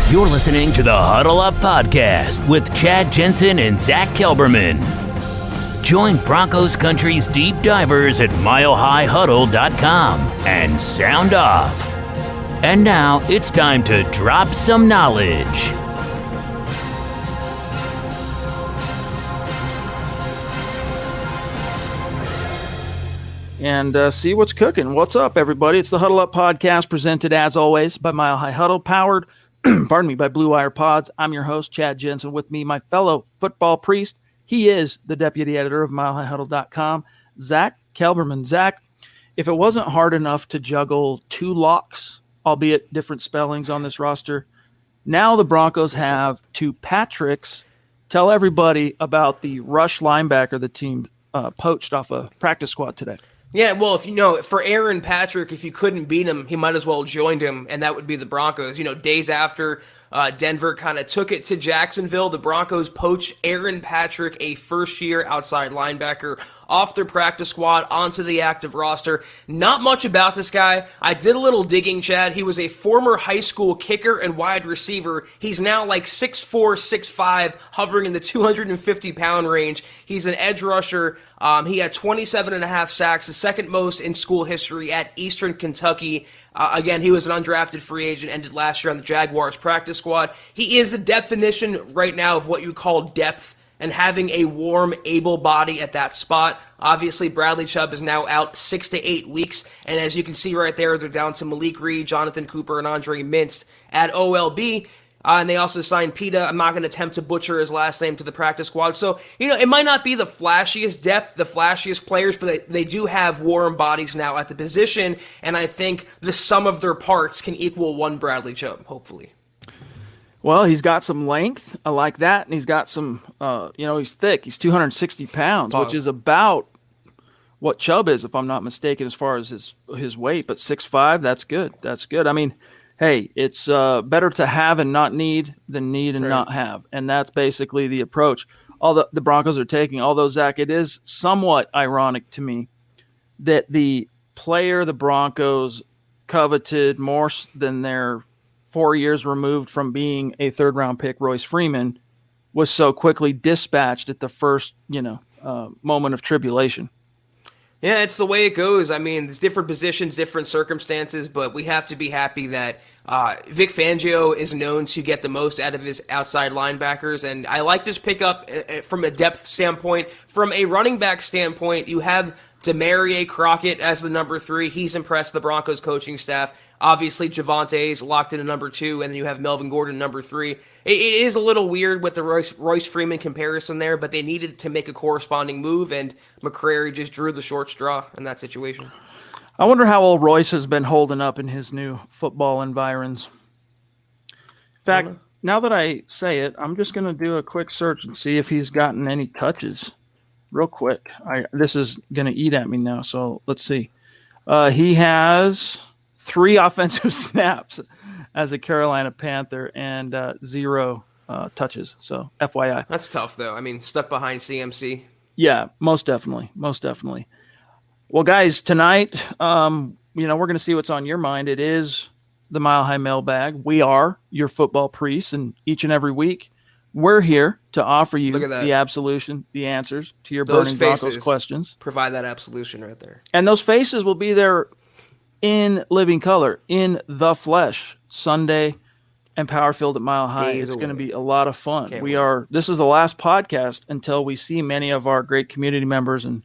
You're listening to the Huddle Up Podcast with Chad Jensen and Zack Kelberman. Join Broncos Country's deep divers at milehighhuddle.com and sound off. And now it's time to drop some knowledge. And see what's cooking. What's up, everybody? It's the Huddle Up Podcast, presented as always by Mile High Huddle, powered by Blue Wire Pods. I'm your host, Chad Jensen. With me, my fellow football priest. He is the deputy editor of milehighhuddle.com, Zack Kelberman. Zack, if it wasn't hard enough to juggle two locks, albeit different spellings on this roster, now the Broncos have two Patricks. Tell everybody about the rush linebacker the team poached off a practice squad today. Yeah, well, for Aaron Patrick, if you couldn't beat him, he might as well have joined him, and that would be the Broncos. Days after Denver kind of took it to Jacksonville, the Broncos poached Aaron Patrick, a first-year outside linebacker, off their practice squad onto the active roster. Not much about this guy. I did a little digging, Chad. He was a former high school kicker and wide receiver. He's now like 6'4", 6'5", hovering in the 250-pound range. He's an edge rusher. He had 27.5 sacks, the second most in school history at Eastern Kentucky. Again, he was an undrafted free agent, ended last year on the Jaguars practice squad. He is the definition right now of what you call depth and having a warm, able body at that spot. Obviously, Bradley Chubb is now out 6 to 8 weeks, and as you can see right there, they're down to Malik Reed, Jonathan Cooper, and Andre Mintz at OLB. And they also signed Pita. I'm not going to attempt to butcher his last name to the practice squad. So, it might not be the flashiest depth, the flashiest players, but they do have warm bodies now at the position. And I think the sum of their parts can equal one Bradley Chubb, hopefully. Well, he's got some length. I like that. And he's got some, he's thick. He's 260 pounds, which is about what Chubb is, if I'm not mistaken, as far as his weight. But 6'5", that's good. That's good. I mean, hey, it's better to have and not need than need and not have. And that's basically the approach all the Broncos are taking. Although, Zach, it is somewhat ironic to me that the player the Broncos coveted more than their 4 years removed from being a third-round pick, Royce Freeman, was so quickly dispatched at the first, moment of tribulation. Yeah, it's the way it goes. I mean, there's different positions, different circumstances, but we have to be happy that Vic Fangio is known to get the most out of his outside linebackers, and I like this pickup from a depth standpoint. From a running back standpoint, you have Demarie Crockett as the number 3. He's impressed the Broncos coaching staff. Obviously, Javante's locked in at number 2, and then you have Melvin Gordon number 3. It is a little weird with the Royce Freeman comparison there, but they needed to make a corresponding move, and McCrary just drew the short straw in that situation. I wonder how old Royce has been holding up in his new football environs. In fact, now that I say it, I'm just going to do a quick search and see if he's gotten any touches real quick. This is going to eat at me now, so let's see. He has 3 offensive snaps as a Carolina Panther and 0 touches. So FYI. That's tough, though. I mean, stuck behind CMC. Yeah, most definitely. Most definitely. Well, guys, tonight, we're going to see what's on your mind. It is the Mile High Mailbag. We are your football priests, and each and every week, we're here to offer you the absolution, the answers to your burning Broncos questions. Provide that absolution right there. And those faces will be there in living color, in the flesh, Sunday and Powerfield at Mile High. It's going to be a lot of fun. This is the last podcast until we see many of our great community members and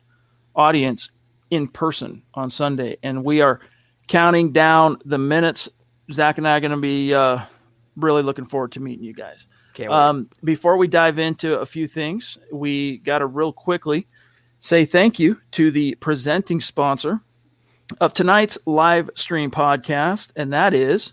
audience in person on Sunday. And we are counting down the minutes. Zach and I are going to be really looking forward to meeting you guys. Before we dive into a few things, we got to real quickly say thank you to the presenting sponsor of tonight's live stream podcast, and that is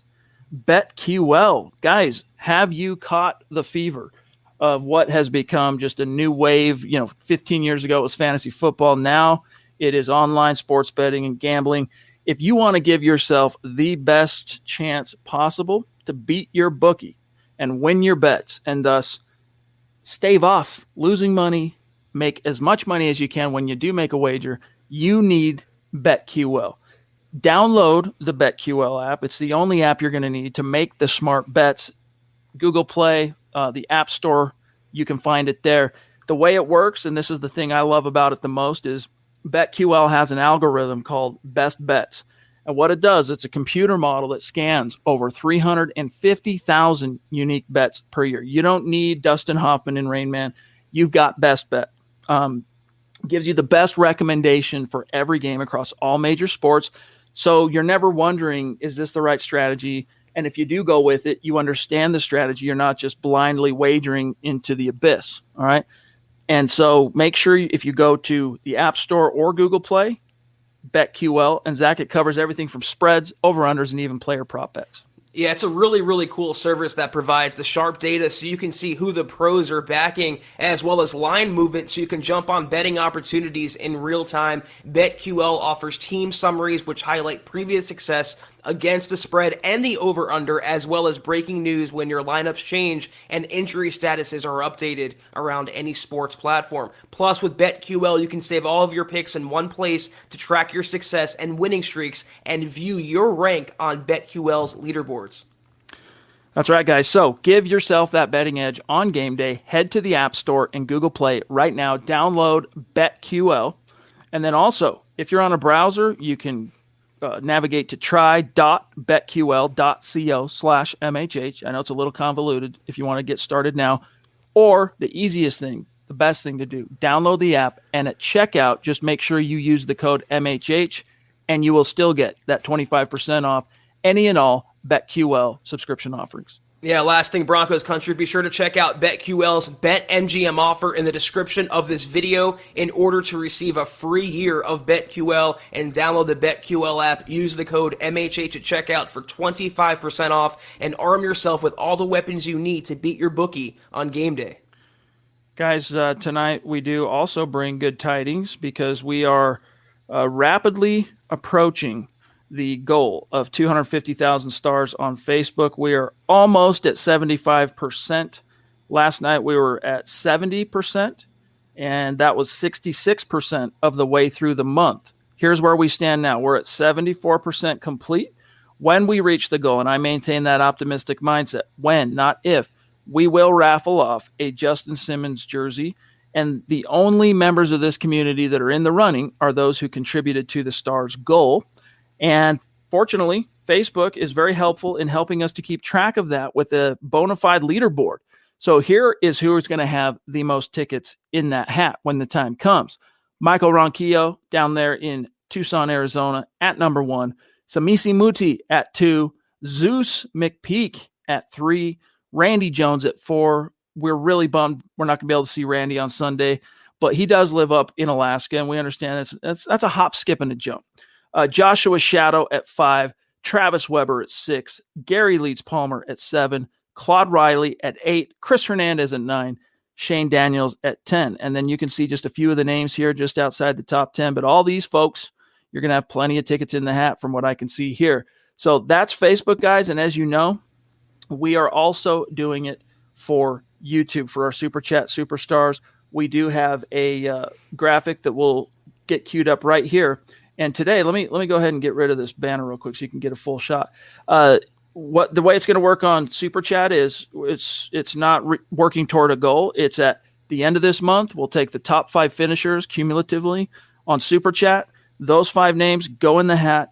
BetQL. Guys, have you caught the fever of what has become just a new wave? 15 years ago it was fantasy football. Now it is online sports betting and gambling. If you want to give yourself the best chance possible to beat your bookie and win your bets and thus stave off losing money, make as much money as you can when you do make a wager, you need BetQL. Download the BetQL app. It's the only app you're going to need to make the smart bets Google Play, the App Store. You can find it there. The way it works, and this is the thing I love about it the most, is BetQL has an algorithm called Best Bets. And what it does, it's a computer model that scans over 350,000 unique bets per year. You don't need Dustin Hoffman and Rain Man. You've got Best Bet. Gives you the best recommendation for every game across all major sports. So you're never wondering, is this the right strategy? And if you do go with it, you understand the strategy. You're not just blindly wagering into the abyss. All right. And so make sure if you go to the App Store or Google Play, BetQL, and Zach, it covers everything from spreads, over-unders, and even player prop bets. Yeah, it's a really, really cool service that provides the sharp data so you can see who the pros are backing, as well as line movement so you can jump on betting opportunities in real time. BetQL offers team summaries which highlight previous success against the spread and the over-under, as well as breaking news when your lineups change and injury statuses are updated around any sports platform. Plus, with BetQL, you can save all of your picks in one place to track your success and winning streaks and view your rank on BetQL's leaderboards. That's right, guys. So give yourself that betting edge on game day. Head to the App Store and Google Play right now. Download BetQL. And then also, if you're on a browser, you can navigate to try.betql.co/MHH. I know it's a little convoluted if you want to get started now. Or the easiest thing, the best thing to do, download the app, and at checkout, just make sure you use the code MHH, and you will still get that 25% off any and all BetQL subscription offerings. Yeah, last thing, Broncos country, be sure to check out BetQL's BetMGM offer in the description of this video in order to receive a free year of BetQL and download the BetQL app. Use the code MHH at checkout for 25% off and arm yourself with all the weapons you need to beat your bookie on game day. Guys, tonight we do also bring good tidings because we are rapidly approaching the goal of 250,000 stars on Facebook. We are almost at 75%. Last night we were at 70%, and that was 66% of the way through the month. Here's where we stand now. We're at 74% complete. When we reach the goal, and I maintain that optimistic mindset, when, not if, we will raffle off a Justin Simmons jersey. And the only members of this community that are in the running are those who contributed to the Stars goal. And fortunately, Facebook is very helpful in helping us to keep track of that with a bona fide leaderboard. So here is who is going to have the most tickets in that hat when the time comes. Michael Ronquillo down there in Tucson, Arizona at number 1. Samisi Muti at 2. Zeus McPeak at 3. Randy Jones at 4. We're really bummed we're not going to be able to see Randy on Sunday, but he does live up in Alaska, and we understand that's a hop, skip, and a jump. Joshua Shadow at 5, Travis Weber at 6, Gary Leeds Palmer at 7, Claude Riley at 8, Chris Hernandez at 9, Shane Daniels at 10. And then you can see just a few of the names here just outside the top 10. But all these folks, you're going to have plenty of tickets in the hat from what I can see here. So that's Facebook, guys. And as you know, we are also doing it for YouTube for our Super Chat Superstars. We do have a graphic that will get queued up right here. And today, let me go ahead and get rid of this banner real quick so you can get a full shot. The way it's going to work on Super Chat is it's not working toward a goal. It's at the end of this month. We'll take the top 5 finishers cumulatively on Super Chat. Those 5 names go in the hat,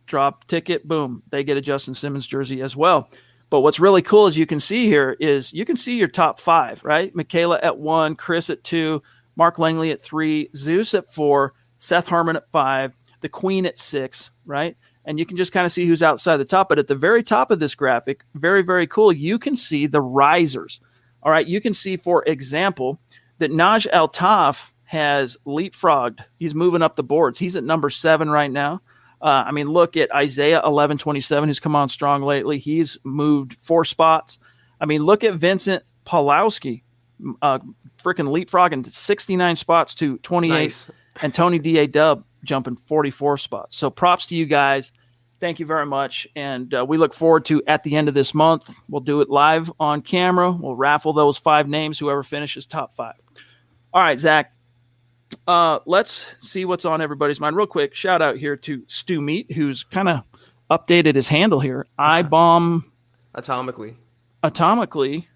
drop ticket, boom. They get a Justin Simmons jersey as well. But what's really cool is you can see here is you can see your top 5, right? Michaela at 1, Chris at 2, Mark Langley at 3, Zeus at 4, Seth Harmon at 5, the Queen at 6, right? And you can just kind of see who's outside the top. But at the very top of this graphic, very, very cool, you can see the risers. All right, you can see, for example, that Naj Altaf has leapfrogged. He's moving up the boards. He's at number 7 right now. Look at Isaiah 1127, who's come on strong lately. He's moved 4 spots. Look at Vincent Pawlowski, freaking leapfrogging 69 spots to 28. Nice. And Tony D.A. jumping 44 spots. So props to you guys. Thank you very much. And we look forward to, at the end of this month, we'll do it live on camera. We'll raffle those 5 names, whoever finishes top 5. All right, Zach. Let's see what's on everybody's mind real quick. Shout out here to Stu Meat, who's kind of updated his handle here. iBomb Atomically. atomically,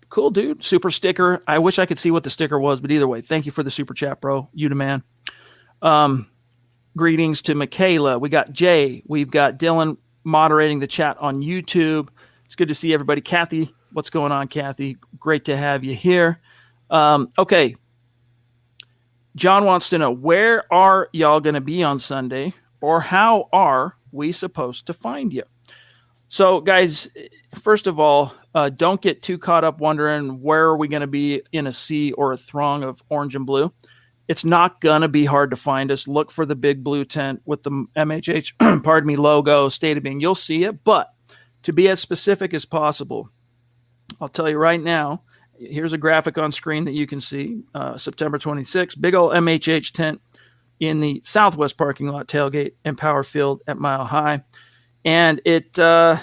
cool, dude. Super sticker. I wish I could see what the sticker was, but either way, thank you for the super chat, bro. You the man. Greetings to Michaela. We got Jay. We've got Dylan moderating the chat on YouTube. It's good to see everybody. Kathy, what's going on, Kathy? Great to have you here. Okay. John wants to know, where are y'all going to be on Sunday, or how are we supposed to find you? So, guys, first of all, don't get too caught up wondering where are we going to be in a sea or a throng of orange and blue. It's not going to be hard to find us. Look for the big blue tent with the MHH logo, State of Being. You'll see it. But to be as specific as possible, I'll tell you right now, here's a graphic on screen that you can see. September 26th, big old MHH tent in the Southwest parking lot tailgate and Power Field at Mile High. And I'm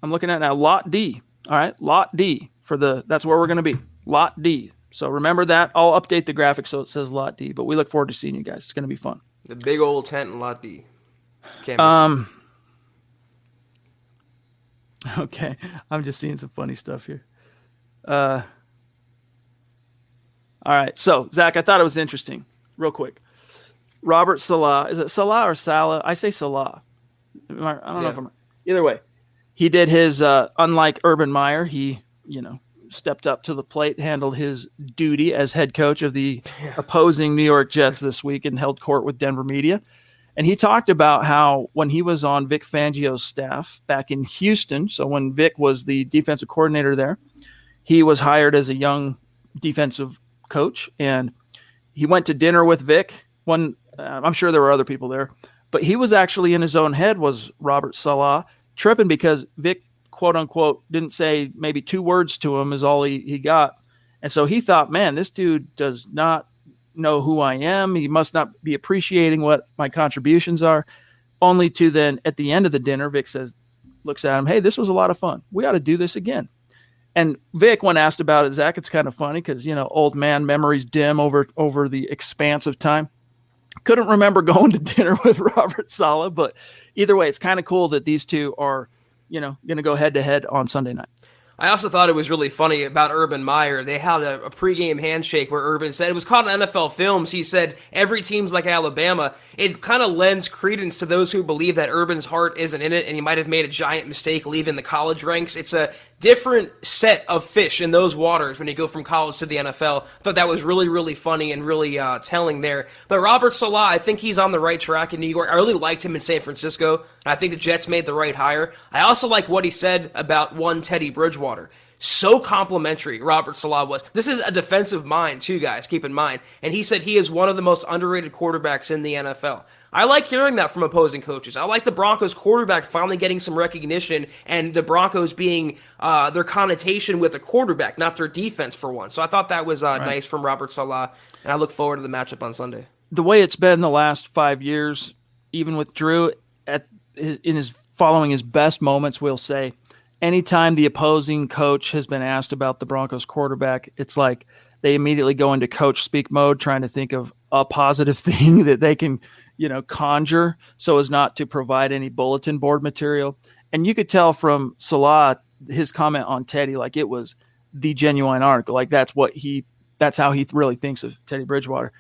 looking at now Lot D. All right, Lot D that's where we're going to be. Lot D. So remember that. I'll update the graphic so it says Lot D, but we look forward to seeing you guys. It's going to be fun. The big old tent in Lot D. Okay. I'm just seeing some funny stuff here. All right. So, Zach, I thought it was interesting. Real quick. Robert Salah. Is it Salah or Salah? I say Salah. I don't know if I'm... Either way. He did his, unlike Urban Meyer, he, stepped up to the plate, handled his duty as head coach of the opposing New York Jets this week and held court with Denver media. And he talked about how when he was on Vic Fangio's staff back in Houston, so when Vic was the defensive coordinator there, he was hired as a young defensive coach, and he went to dinner with Vic. I'm sure there were other people there, but he was actually in his own head, was Robert Salah, tripping because Vic, quote unquote, didn't say maybe 2 words to him is all he got. And so he thought, man, this dude does not know who I am. He must not be appreciating what my contributions are. Only to then at the end of the dinner, Vic looks at him, hey, this was a lot of fun. We ought to do this again. And Vic, when asked about it, Zach, it's kind of funny because, old man memories dim over the expanse of time. Couldn't remember going to dinner with Robert Saleh, but either way, it's kind of cool that these two are, going to go head to head on Sunday night. I also thought it was really funny about Urban Meyer. They had a pregame handshake where Urban said, it was caught on NFL Films. He said, every team's like Alabama. It kind of lends credence to those who believe that Urban's heart isn't in it and he might have made a giant mistake leaving the college ranks. It's a different set of fish in those waters when you go from college to the NFL. I thought that was really, really funny and really telling there. But Robert Salah, I think he's on the right track in New York. I really liked him in San Francisco, and I think the Jets made the right hire. I also like what he said about one Teddy Bridgewater. So complimentary Robert Salah was. This is a defensive mind, too, guys, keep in mind. And he said he is one of the most underrated quarterbacks in the NFL. I like hearing that from opposing coaches. I like the Broncos quarterback finally getting some recognition and the Broncos being their connotation with a quarterback, not their defense for once. So I thought that was nice from Robert Salah, and I look forward to the matchup on Sunday. The way it's been the last 5 years, even with Drew, following his best moments, we'll say, anytime the opposing coach has been asked about the Broncos quarterback, it's like they immediately go into coach speak mode, trying to think of a positive thing that they can conjure so as not to provide any bulletin board material. And you could tell from Salah, his comment on Teddy, like it was the genuine article. Like that's how he really thinks of Teddy Bridgewater.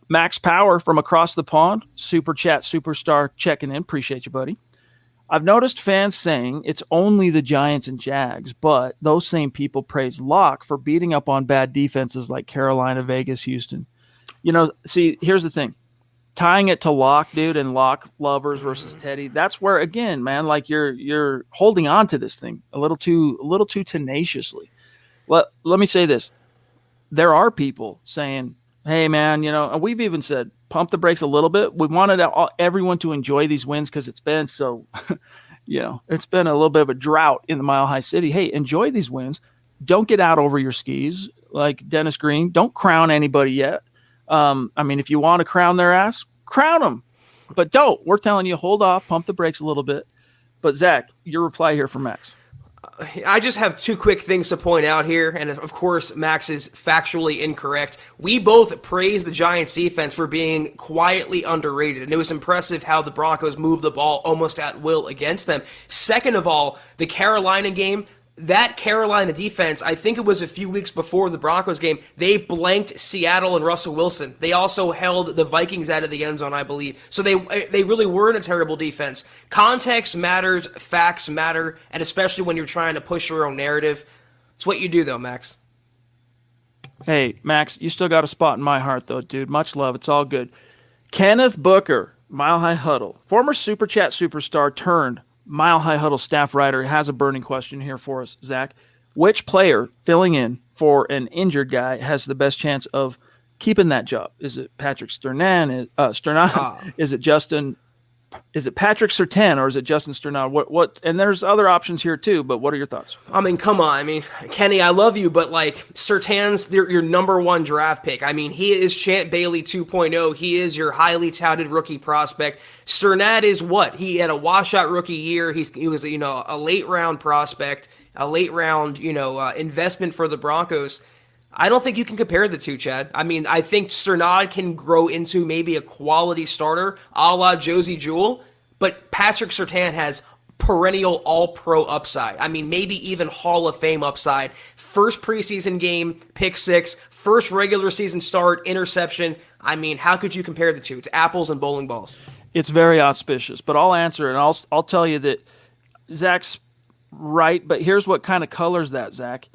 Max Power from across the pond, super chat superstar checking in. Appreciate you, buddy. I've noticed fans saying it's only the Giants and Jags, but those same people praise Locke for beating up on bad defenses like Carolina, Vegas, Houston. See, here's the thing. Tying it to Locke, dude, and Locke lovers versus Teddy, that's where, again, man, like you're holding on to this thing a little too tenaciously. Let me say this. There are people saying, hey, man, and we've even said, pump the brakes a little bit. We wanted everyone to enjoy these wins because it's been so, it's been a little bit of a drought in the Mile High City. Hey, enjoy these wins. Don't get out over your skis like Dennis Green. Don't crown anybody yet. If you want to crown their ass, crown them, but don't. We're telling you, hold off, pump the brakes a little bit. But Zach, your reply here from Max. I just have two quick things to point out here, and of course, Max is factually incorrect. We both praised the Giants' defense for being quietly underrated, and it was impressive how the Broncos moved the ball almost at will against them. Second of all, the Carolina game, that Carolina defense, I think it was a few weeks before the Broncos game, they blanked Seattle and Russell Wilson. They also held the Vikings out of the end zone, I believe. So they really weren't a terrible defense. Context matters, facts matter, and especially when you're trying to push your own narrative. It's what you do, though, Max. Hey, Max, you still got a spot in my heart, though, dude. Much love. It's all good. Kenneth Booker, Mile High Huddle, former Super Chat superstar turned Mile High Huddle staff writer, has a burning question here for us, Zach. Which player filling in for an injured guy has the best chance of keeping that job? Is it Patrick Sternad? Is it Justin? Is it Patrick Surtain or is it Justin Sternad? What? And there's other options here too. But what are your thoughts? I mean, come on. I mean, Kenny, I love you, but like Surtain's your number one draft pick. I mean, he is Champ Bailey 2.0. He is your highly touted rookie prospect. Sternad is what? He had a washout rookie year. He was a late round prospect, a late round investment for the Broncos. I don't think you can compare the two, Chad. I mean, I think Sternad can grow into maybe a quality starter a la Josie Jewell, but Patrick Surtain has perennial all-pro upside. I mean, maybe even Hall of Fame upside. First preseason game, pick 6, first regular season start, interception. I mean, how could you compare the two? It's apples and bowling balls. It's very auspicious, but I'll answer and I'll tell you that Zach's right, but here's what kind of colors that, Zach.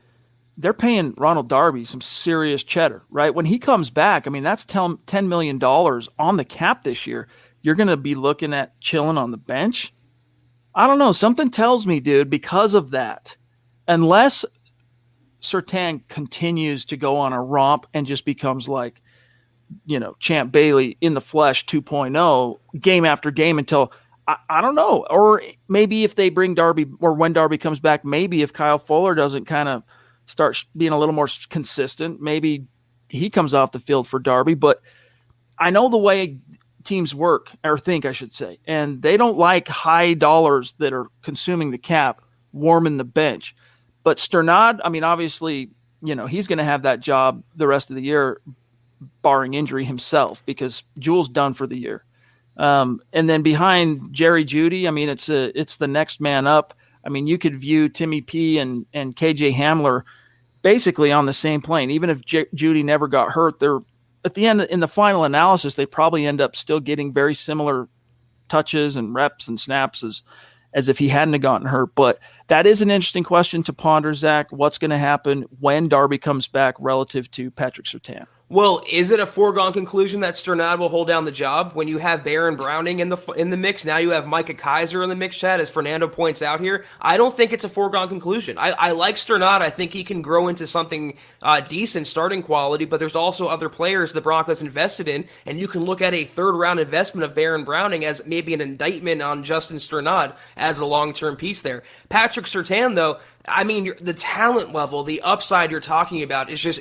They're paying Ronald Darby some serious cheddar, right? When he comes back, I mean, that's $10 million on the cap this year. You're going to be looking at chilling on the bench. I don't know. Something tells me, dude, because of that, unless Surtain continues to go on a romp and just becomes like, Champ Bailey in the flesh 2.0 game after game until I don't know. Or maybe if they bring Darby or when Darby comes back, maybe if Kyle Fuller doesn't kind of start being a little more consistent, maybe he comes off the field for Darby. But I know the way teams work, or think I should say, and they don't like high dollars that are consuming the cap, warming the bench. But Sternad, I mean, obviously, he's going to have that job the rest of the year, barring injury himself, because Jewell's done for the year. And then behind Jerry Jeudy, I mean, it's the next man up. I mean, you could view Timmy P and KJ Hamler basically on the same plane. Even if Jeudy never got hurt, they're at the end in the final analysis, they probably end up still getting very similar touches and reps and snaps as if he hadn't have gotten hurt. But that is an interesting question to ponder, Zach. What's going to happen when Darby comes back relative to Patrick Surtain? Well, is it a foregone conclusion that Sternad will hold down the job when you have Baron Browning in the mix? Now you have Micah Kaiser in the mix, Chad, as Fernando points out here. I don't think it's a foregone conclusion. I like Sternad. I think he can grow into something decent, starting quality, but there's also other players the Broncos invested in, and you can look at a third-round investment of Baron Browning as maybe an indictment on Justin Sternad as a long-term piece there. Patrick Surtain, though, I mean, the talent level, the upside you're talking about is just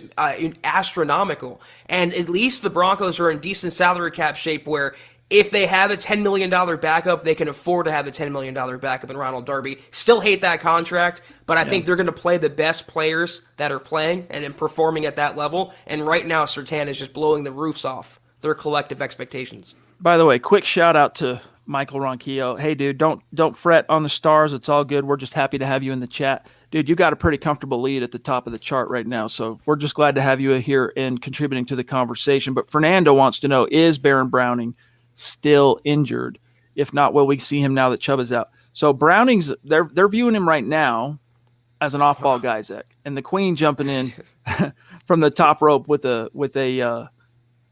astronomical. And at least the Broncos are in decent salary cap shape where if they have a $10 million backup, they can afford to have a $10 million backup in Ronald Darby. Still hate that contract, but I think they're going to play the best players that are playing and performing at that level. And right now, Surtain is just blowing the roofs off their collective expectations. By the way, quick shout out to Michael Ronquillo. Hey, dude, don't fret on the stars. It's all good. We're just happy to have you in the chat. Dude, you got a pretty comfortable lead at the top of the chart right now, so we're just glad to have you here and contributing to the conversation. But Fernando wants to know, is Baron Browning still injured? If not, will we see him now that Chubb is out? So Browning's they're viewing him right now as an off-ball guy, Zach. And the Queen jumping in from the top rope with a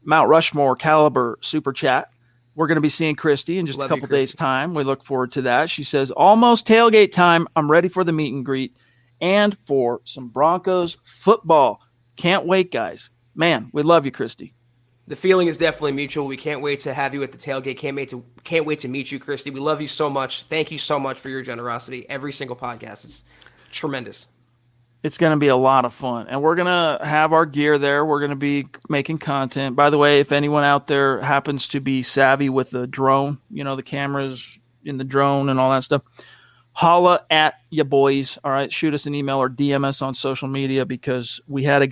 Mount Rushmore caliber super chat. We're going to be seeing Christy in just a couple days' time. We look forward to that. She says, almost tailgate time. I'm ready for the meet and greet and for some Broncos football. Can't wait, guys. Man, we love you, Christy. The feeling is definitely mutual. We can't wait to have you at the tailgate. Can't wait to meet you, Christy. We love you so much. Thank you so much for your generosity. Every single podcast. It's tremendous. It's going to be a lot of fun, and we're going to have our gear there. We're going to be making content. By the way, if anyone out there happens to be savvy with the drone, the cameras in the drone and all that stuff, holla at ya boys. All right. Shoot us an email or DM us on social media because we had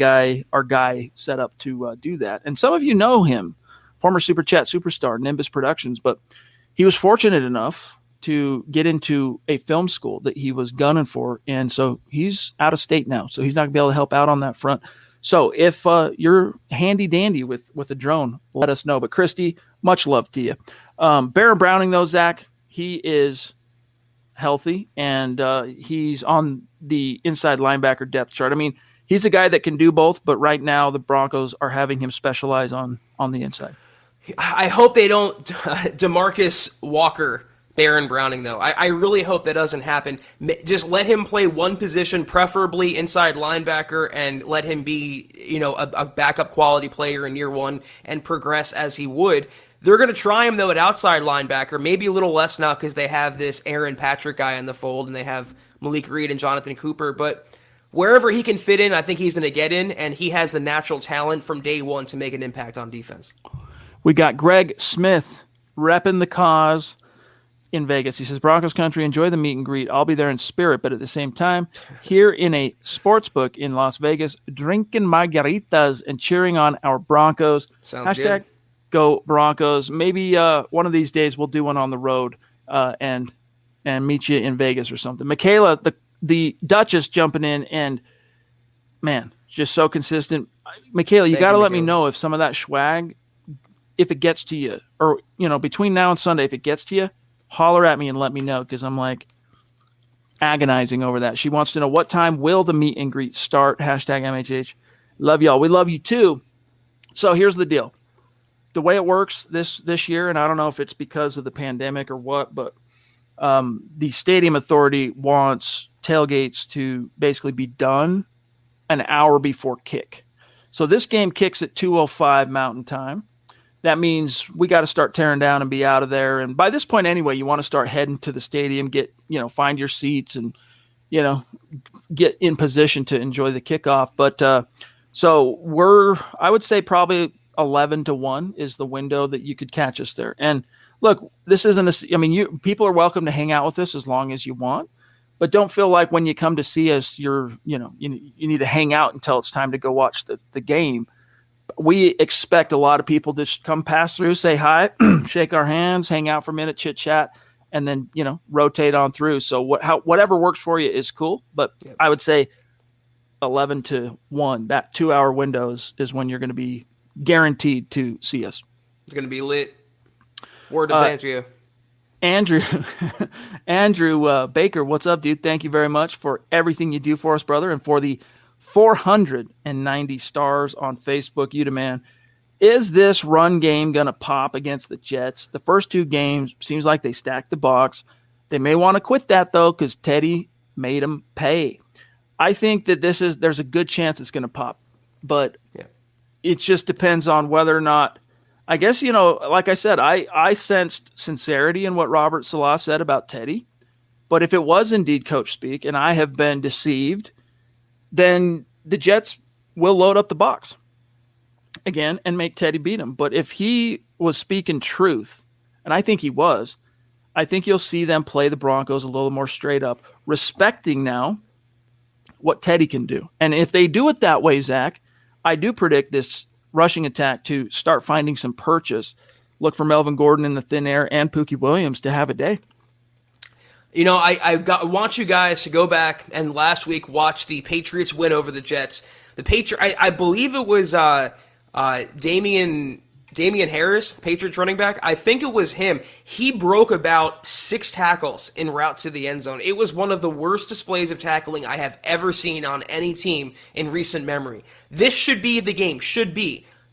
our guy set up to do that. And some of you know him, former Super Chat superstar, Nimbus Productions, but he was fortunate enough to get into a film school that he was gunning for. And so he's out of state now. So he's not gonna be able to help out on that front. So if you're handy dandy with a drone, let us know. But Christy, much love to you. Baron Browning, though, Zach, he is healthy and he's on the inside linebacker depth chart. I mean, he's a guy that can do both, but right now the Broncos are having him specialize on the inside. I hope they don't DeMarcus Walker Baron Browning, though. I really hope that doesn't happen. Just let him play one position, preferably inside linebacker, and let him be, a backup quality player in year one and progress as he would. They're going to try him, though, at outside linebacker, maybe a little less now because they have this Aaron Patrick guy in the fold and they have Malik Reed and Jonathan Cooper. But wherever he can fit in, I think he's going to get in, and he has the natural talent from day one to make an impact on defense. We got Greg Smith repping the cause in Vegas. He says, Broncos country, enjoy the meet and greet. I'll be there in spirit, but at the same time, here in a sports book in Las Vegas, drinking margaritas and cheering on our Broncos. Sounds good. Go Broncos. Maybe one of these days we'll do one on the road and meet you in Vegas or something. Michaela, the Duchess, jumping in and, man, just so consistent. Michaela, you got to let me know if some of that swag, if it gets to you, or, between now and Sunday, if it gets to you, holler at me and let me know, because I'm agonizing over that. She wants to know, what time will the meet and greet start? Hashtag MHH. Love y'all. We love you too. So here's the deal. The way it works this year, and I don't know if it's because of the pandemic or what, but the stadium authority wants tailgates to basically be done an hour before kick. So this game kicks at 2:05 Mountain Time. That means we got to start tearing down and be out of there. And by this point anyway, you want to start heading to the stadium, find your seats and, get in position to enjoy the kickoff. But so I would say probably 11 to 1 is the window that you could catch us there. And look, this isn't people are welcome to hang out with us as long as you want, but don't feel like when you come to see us, you need to hang out until it's time to go watch the game. We expect a lot of people to just come pass through, say hi, shake our hands, hang out for a minute, chit chat, and then, rotate on through. So whatever works for you is cool. But yep. I would say 11 to 1, that 2 hour window is when you're going to be guaranteed to see us. It's going to be lit. Word of Andrew. Andrew Baker, what's up, dude? Thank you very much for everything you do for us, brother, and for the 490 stars on Facebook. You the man. Is this run game going to pop against the Jets? The first two games seems like they stacked the box. They may want to quit that, though, because Teddy made them pay. I think that there's a good chance it's going to pop, but it just depends on whether or not, I guess, like I said, I sensed sincerity in what Robert Salah said about Teddy, but if it was indeed coach speak and I have been deceived, then the Jets will load up the box again and make Teddy beat him. But if he was speaking truth, and I think he was, I think you'll see them play the Broncos a little more straight up, respecting now what Teddy can do. And if they do it that way, Zach, I do predict this rushing attack to start finding some purchase. Look for Melvin Gordon in the thin air and Pookie Williams to have a day. I want you guys to go back and last week watch the Patriots win over the Jets. I believe it was Damian Harris, the Patriots running back. I think it was him. He broke about 6 tackles en route to the end zone. It was one of the worst displays of tackling I have ever seen on any team in recent memory. This should be the game,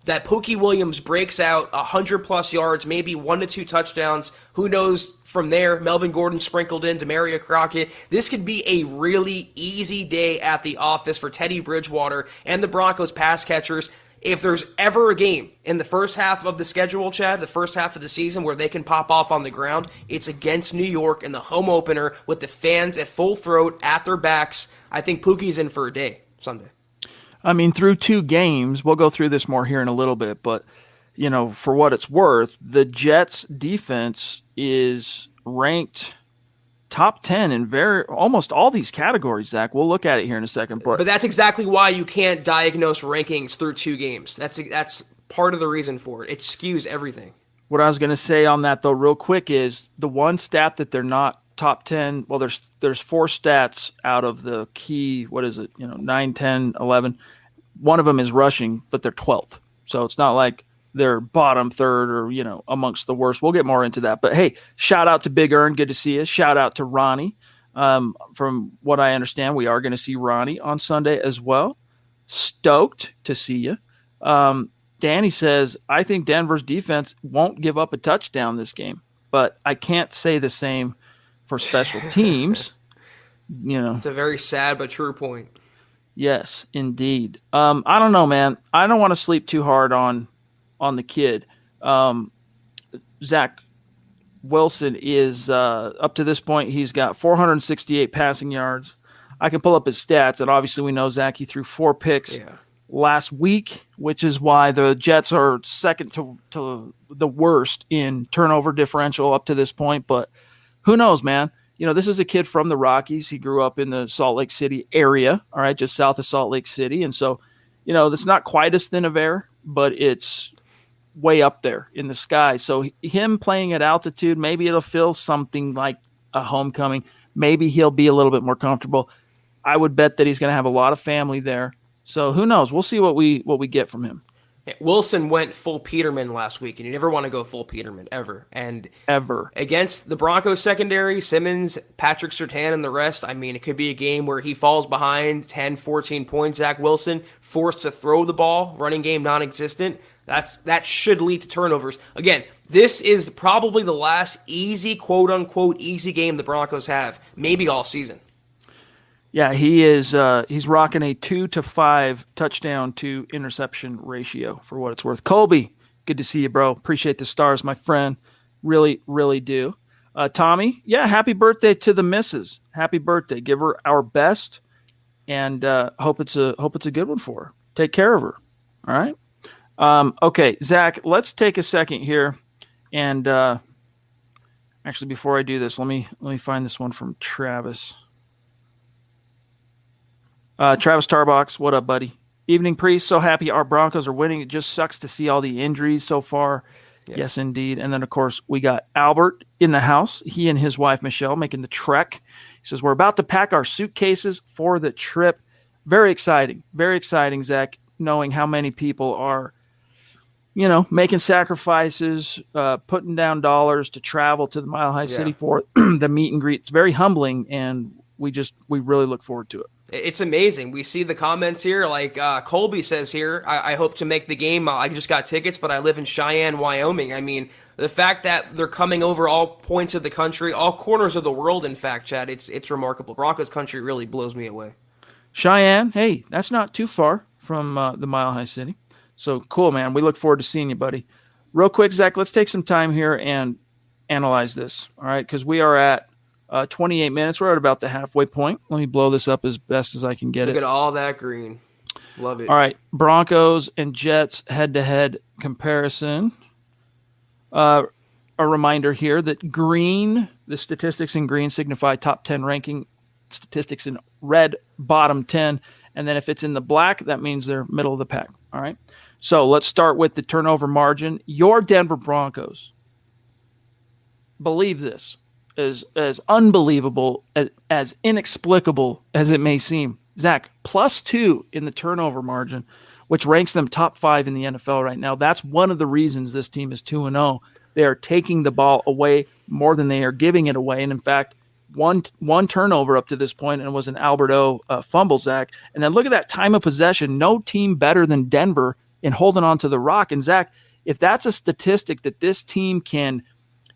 that Pookie Williams breaks out 100-plus yards, maybe 1 to 2 touchdowns. Who knows from there? Melvin Gordon sprinkled in, Demaria Crockett. This could be a really easy day at the office for Teddy Bridgewater and the Broncos pass catchers. If there's ever a game in the first half of the schedule, Chad, the first half of the season where they can pop off on the ground, it's against New York in the home opener with the fans at full throat at their backs. I think Pookie's in for a day Sunday. I mean, through 2 games, we'll go through this more here in a little bit, but, for what it's worth, the Jets defense is ranked top 10 in almost all these categories, Zach. We'll look at it here in a second. But that's exactly why you can't diagnose rankings through 2 games. That's part of the reason for it. It skews everything. What I was going to say on that, though, real quick, is the one stat that they're not top 10. Well, there's 4 stats out of the key, 9, 10, 11. One of them is rushing, but they're 12th. So it's not like they're bottom third or, amongst the worst. We'll get more into that. But, hey, shout out to Big Earn. Good to see you. Shout out to Ronnie. From what I understand, we are going to see Ronnie on Sunday as well. Stoked to see you. Danny says, I think Denver's defense won't give up a touchdown this game. But I can't say the same for special teams. It's a very sad but true point. Yes, indeed. I don't know, man. I don't want to sleep too hard on the kid. Zach Wilson is up to this point. He's got 468 passing yards. I can pull up his stats, and obviously we know Zach. He threw 4 picks last week, which is why the Jets are second to the worst in turnover differential up to this point. But who knows, man? This is a kid from the Rockies. He grew up in the Salt Lake City area, all right, just south of Salt Lake City. And so, that's not quite as thin of air, but it's way up there in the sky. So him playing at altitude, maybe it'll feel something like a homecoming. Maybe he'll be a little bit more comfortable. I would bet that he's going to have a lot of family there. So who knows? We'll see what we get from him. Wilson went full Peterman last week, and you never want to go full Peterman ever. And ever against the Broncos secondary, Simmons, Patrick Surtain, and the rest, it could be a game where he falls behind 10, 14 points. Zach Wilson forced to throw the ball, running game non-existent. That should lead to turnovers. Again, this is probably the last easy, quote-unquote, easy game the Broncos have, maybe all season. Yeah, he is. He's rocking a 2-to-5 touchdown to interception ratio for what it's worth. Colby, good to see you, bro. Appreciate the stars, my friend. Really, really do. Tommy, happy birthday to the missus. Happy birthday. Give her our best, and hope it's a good one for her. Take care of her. All right. Okay, Zach. Let's take a second here, and actually, before I do this, let me find this one from Travis. Travis Tarbox, what up, buddy? Evening, Priest. So happy our Broncos are winning. It just sucks to see all the injuries so far. Yep. Yes, indeed. And then, of course, we got Albert in the house. He and his wife, Michelle, making the trek. He says, we're about to pack our suitcases for the trip. Very exciting. Very exciting, Zach, knowing how many people are, making sacrifices, putting down dollars to travel to the Mile High City for the meet and greet. It's very humbling, and we really look forward to it. It's amazing. We see the comments here, like Colby says here, I hope to make the game. I just got tickets, but I live in Cheyenne, Wyoming. The fact that they're coming over all points of the country, all corners of the world, in fact, Chad, it's remarkable. Broncos country really blows me away. Cheyenne, hey, that's not too far from the Mile High City. So cool, man. We look forward to seeing you, buddy. Real quick, Zach, let's take some time here and analyze this, all right? Because we are at 28 minutes. We're at about the halfway point. Let me blow this up as best as I can get it. Look at all that green. Love it. All right. Broncos and Jets head-to-head comparison. A reminder here that the statistics in green signify top 10 ranking. Statistics in red, bottom 10. And then if it's in the black, that means they're middle of the pack. All right. So let's start with the turnover margin. Your Denver Broncos, believe this, as unbelievable, as inexplicable as it may seem. Zach, +2 in the turnover margin, which ranks them top 5 in the NFL right now. That's one of the reasons this team is 2-0. They are taking the ball away more than they are giving it away. And in fact, one turnover up to this point, and it was an Alberto fumble, Zach. And then look at that time of possession. No team better than Denver in holding on to the rock. And Zach, if that's a statistic that this team can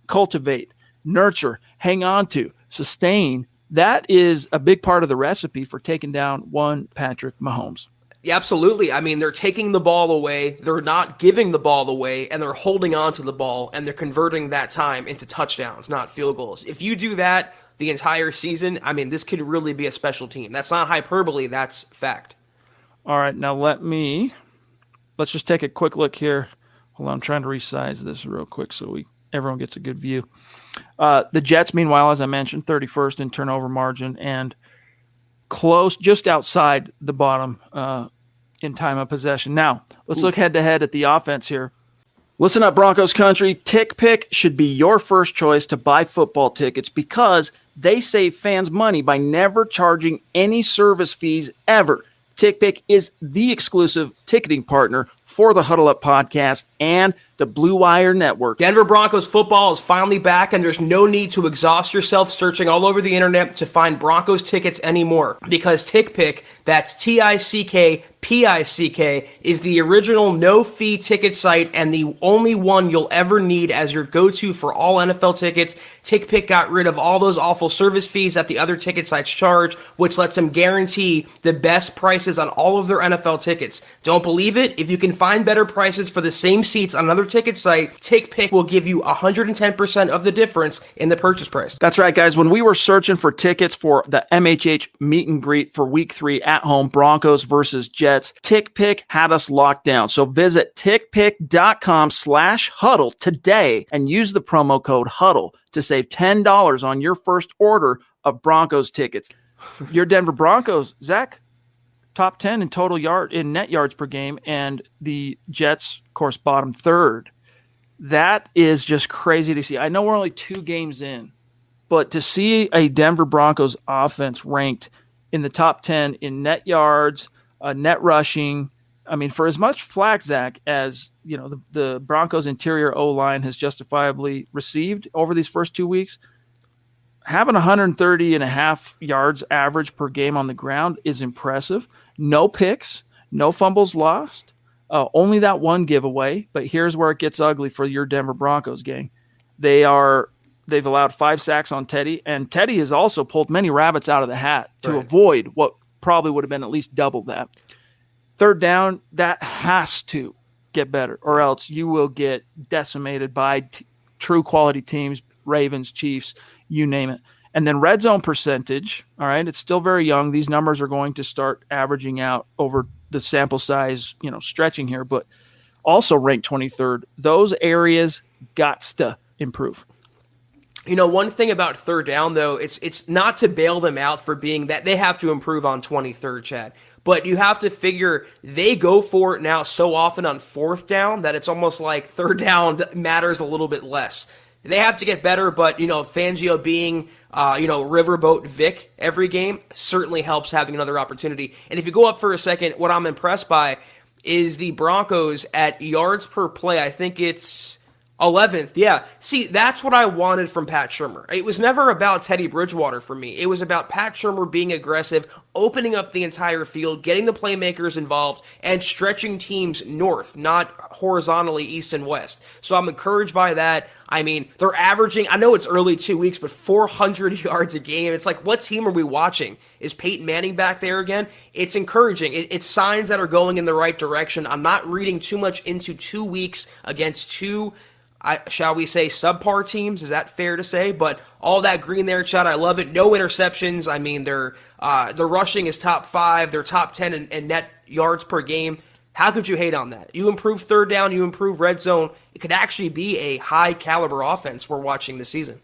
cultivate, nurture, hang on to, sustain, that is a big part of the recipe for taking down one Patrick Mahomes. Yeah, absolutely. They're taking the ball away, they're not giving the ball away, and they're holding on to the ball, and they're converting that time into touchdowns, not field goals. If you do that the entire season, this could really be a special team. That's not hyperbole, that's fact. All right, now let's just take a quick look here. Hold on, I'm trying to resize this real quick so we everyone gets a good view. The Jets, meanwhile, as I mentioned, 31st in turnover margin and close, just outside the bottom in time of possession. Now, let's look head-to-head at the offense here. Listen up, Broncos country. TickPick should be your first choice to buy football tickets because they save fans money by never charging any service fees ever. TickPick is the exclusive ticketing partner for the Huddle Up podcast and the Blue Wire Network. Denver Broncos football is finally back, and there's no need to exhaust yourself searching all over the internet to find Broncos tickets anymore because TickPick, that's TickPick, is the original no-fee ticket site and the only one you'll ever need as your go-to for all NFL tickets. TickPick got rid of all those awful service fees that the other ticket sites charge, which lets them guarantee the best prices on all of their NFL tickets. Don't believe it? If you can find better prices for the same seats on another ticket site, TickPick will give you 110% of the difference in the purchase price. That's right, guys. When we were searching for tickets for the MHH meet and greet for Week 3 at home, Broncos versus Jets, TickPick had us locked down. So visit tickpick.com/huddle today and use the promo code HUDDLE to save $10 on your first order of Broncos tickets. Your Denver Broncos, Zach, top 10 in total net yards per game, and the Jets, of course, bottom third. That is just crazy to see. I know we're only 2 games in, but to see a Denver Broncos offense ranked in the top 10 in net yards, net rushing, I mean, for as much flack, Zach, as the Broncos interior O-line has justifiably received over these first 2 weeks, having 130.5 yards average per game on the ground is impressive. No picks, no fumbles lost, only that one giveaway. But here's where it gets ugly for your Denver Broncos, gang. They've allowed 5 sacks on Teddy, and Teddy has also pulled many rabbits out of the hat to avoid what probably would have been at least double that. Third down, that has to get better, or else you will get decimated by true quality teams, Ravens, Chiefs, you name it. And then red zone percentage, all right, it's still very young. These numbers are going to start averaging out over the sample size, stretching here, but also ranked 23rd. Those areas gots to improve. One thing about third down, though, it's not to bail them out for being that they have to improve on 23rd, Chad. But you have to figure they go for it now so often on fourth down that it's almost like third down matters a little bit less. They have to get better, but, Fangio being, Riverboat Vic every game certainly helps having another opportunity. And if you go up for a second, what I'm impressed by is the Broncos at yards per play. I think it's 11th, yeah. See, that's what I wanted from Pat Shurmur. It was never about Teddy Bridgewater for me. It was about Pat Shurmur being aggressive, opening up the entire field, getting the playmakers involved, and stretching teams north, not horizontally east and west. So I'm encouraged by that. I mean, they're averaging, I know it's early 2 weeks, but 400 yards a game. It's like, what team are we watching? Is Peyton Manning back there again? It's encouraging. It's signs that are going in the right direction. I'm not reading too much into 2 weeks against two, shall we say, subpar teams. Is that fair to say? But all that green there, Chad, I love it. No interceptions. I mean, their rushing is top 5. They're top 10 in net yards per game. How could you hate on that? You improve third down, you improve red zone. It could actually be a high-caliber offense we're watching this season.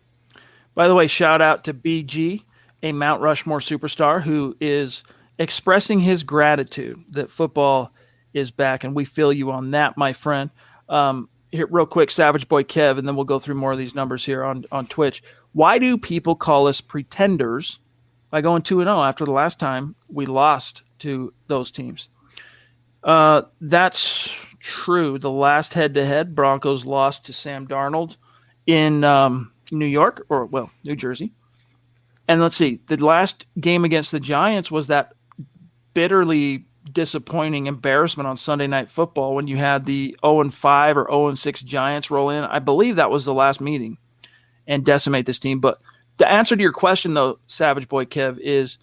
By the way, shout out to BG, a Mount Rushmore superstar, who is expressing his gratitude that football is back, and we feel you on that, my friend. Here, real quick, Savage Boy Kev, and then we'll go through more of these numbers here on Twitch. Why do people call us pretenders by going 2-0 after the last time we lost to those teams? That's true. The last head-to-head, Broncos lost to Sam Darnold in New York, New Jersey. And let's see, the last game against the Giants was that bitterly disappointing embarrassment on Sunday Night Football when you had the 0-5 or 0-6 Giants roll in. I believe that was the last meeting and decimate this team. But the answer to your question, though, Savage Boy Kev, is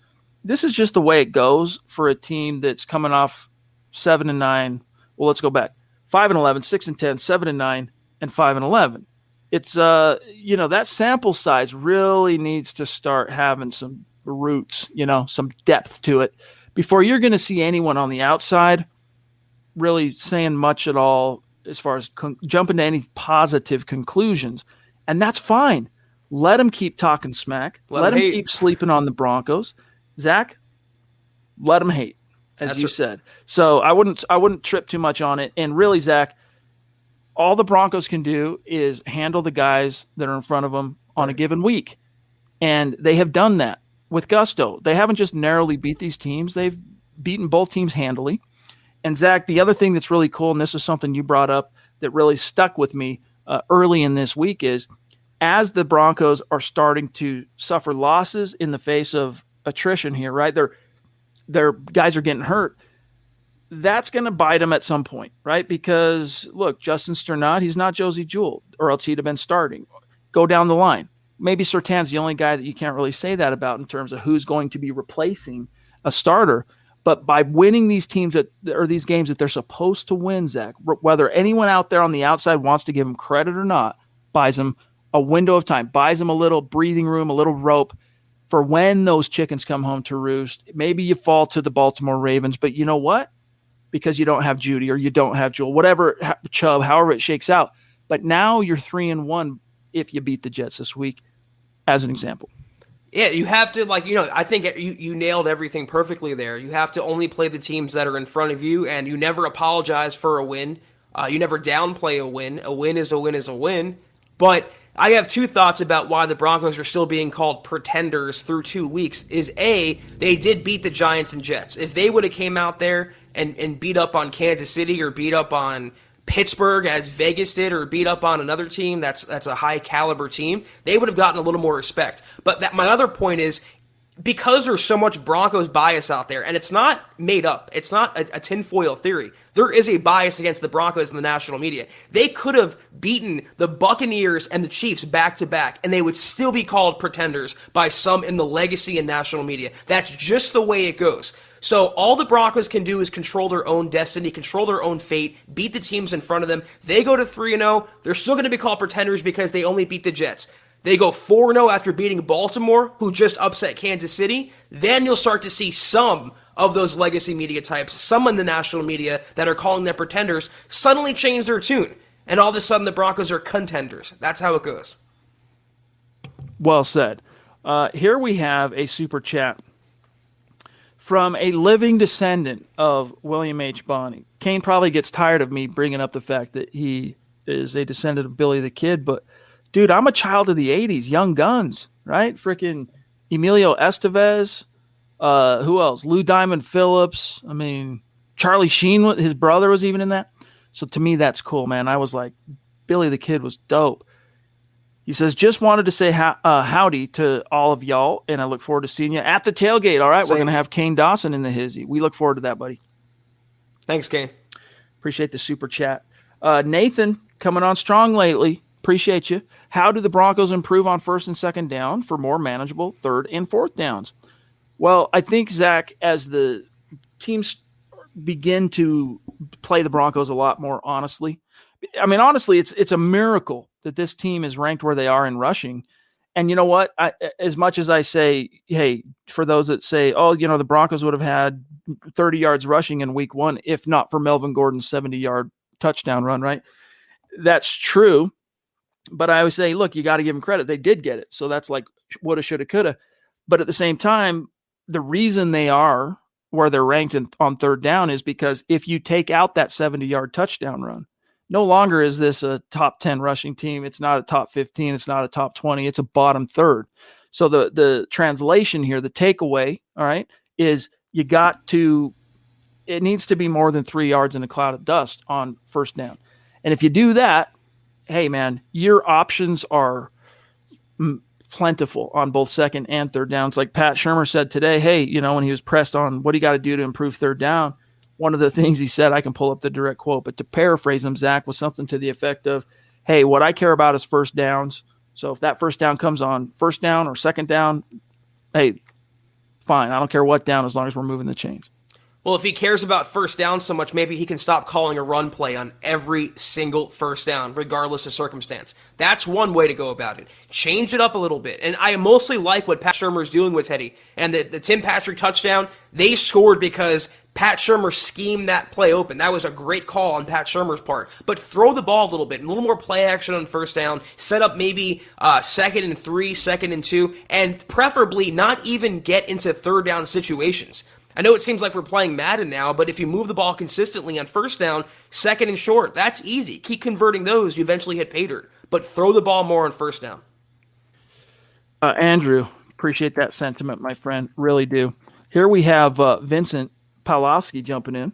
this is just the way it goes for a team that's coming off 7-9. Well, let's go back. 5-11, 6-10, 7-9, and 5-11. It's that sample size really needs to start having some roots, some depth to it before you're going to see anyone on the outside really saying much at all as far as jumping to any positive conclusions, and that's fine. Let them keep talking smack. Let them keep sleeping on the Broncos. Zach, let them hate, as you said. So I wouldn't trip too much on it. And really, Zach, all the Broncos can do is handle the guys that are in front of them on a given week. And they have done that with gusto. They haven't just narrowly beat these teams. They've beaten both teams handily. And Zach, the other thing that's really cool, and this is something you brought up that really stuck with me early in this week, is as the Broncos are starting to suffer losses in the face of attrition here, right? Their guys are getting hurt. That's going to bite them at some point, right? Because look, Justin Sternad, he's not Josie Jewell, or else he'd have been starting. Go down the line. Maybe Surtain's the only guy that you can't really say that about in terms of who's going to be replacing a starter. But by winning these teams these games that they're supposed to win, Zach, whether anyone out there on the outside wants to give them credit or not, buys them a window of time, buys them a little breathing room, a little rope for when those chickens come home to roost. Maybe you fall to the Baltimore Ravens, but you know what? Because you don't have Judy or you don't have Jewel, whatever, Chubb, however it shakes out. But now you're 3-1 if you beat the Jets this week, as an example. Yeah, you have to, I think you nailed everything perfectly there. You have to only play the teams that are in front of you, and you never apologize for a win. You never downplay a win. A win is a win is a win. But I have two thoughts about why the Broncos are still being called pretenders through 2 weeks. Is A, they did beat the Giants and Jets. If they would have came out there and beat up on Kansas City or beat up on Pittsburgh as Vegas did, or beat up on another team that's a high caliber team, they would have gotten a little more respect. But my other point is, because there's so much Broncos bias out there, and it's not made up, it's not a tinfoil theory. There is a bias against the Broncos in the national media. They could have beaten the Buccaneers and the Chiefs back to back, and they would still be called pretenders by some in the legacy and national media. That's just the way it goes. So all the Broncos can do is control their own destiny, control their own fate, beat the teams in front of them. They go to 3-0. They're still going to be called pretenders because they only beat the Jets. They go 4-0 after beating Baltimore, who just upset Kansas City. Then you'll start to see some of those legacy media types, some in the national media that are calling them pretenders, suddenly change their tune. And all of a sudden the Broncos are contenders. That's how it goes. Well said. Here we have a super chat from a living descendant of William H. Bonney. Kane probably gets tired of me bringing up the fact that he is a descendant of Billy the Kid, but dude, I'm a child of the 80s, Young Guns, right? Freaking Emilio Estevez. Who else? Lou Diamond Phillips. I mean, Charlie Sheen, his brother was even in that. So to me, that's cool, man. I was like, Billy the Kid was dope. He says, just wanted to say howdy to all of y'all, and I look forward to seeing you at the tailgate. All right, We're going to have Kane Dawson in the hizzy. We look forward to that, buddy. Thanks, Kane. Appreciate the super chat. Nathan, coming on strong lately. Appreciate you. How do the Broncos improve on first and second down for more manageable third and fourth downs? Well, I think, Zach, as the teams begin to play the Broncos a lot more honestly, honestly, it's a miracle that this team is ranked where they are in rushing. And you know what? As much as I say, hey, for those that say, oh, the Broncos would have had 30 yards rushing in week 1, if not for Melvin Gordon's 70-yard touchdown run, right? That's true. But I always say, look, you got to give them credit. They did get it. So that's like woulda, shoulda, coulda. But at the same time, the reason they are where they're ranked on third down is because if you take out that 70-yard touchdown run, no longer is this a top 10 rushing team. It's not a top 15. It's not a top 20. It's a bottom third. So the translation here, the takeaway, all right, is it needs to be more than 3 yards in a cloud of dust on first down. And if you do that, hey, man, your options are plentiful on both second and third downs. Like Pat Shurmur said today, hey, when he was pressed on what do you got to do to improve third down, one of the things he said, I can pull up the direct quote, but to paraphrase him, Zach, was something to the effect of, hey, what I care about is first downs. So if that first down comes on first down or second down, hey, fine. I don't care what down as long as we're moving the chains. Well, if he cares about first down so much, maybe he can stop calling a run play on every single first down, regardless of circumstance. That's one way to go about it. Change it up a little bit. And I mostly like what Pat Shurmur's doing with Teddy. And the Tim Patrick touchdown, they scored because Pat Shurmur schemed that play open. That was a great call on Pat Shurmur's part. But throw the ball a little bit, a little more play action on first down, set up maybe 2nd and 3, 2nd and 2, and preferably not even get into third down situations. I know it seems like we're playing Madden now, but if you move the ball consistently on first down, 2nd and short, that's easy. Keep converting those, you eventually hit pay dirt. But throw the ball more on first down. Andrew, appreciate that sentiment, my friend. Really do. Here we have Vincent Pawlowski jumping in.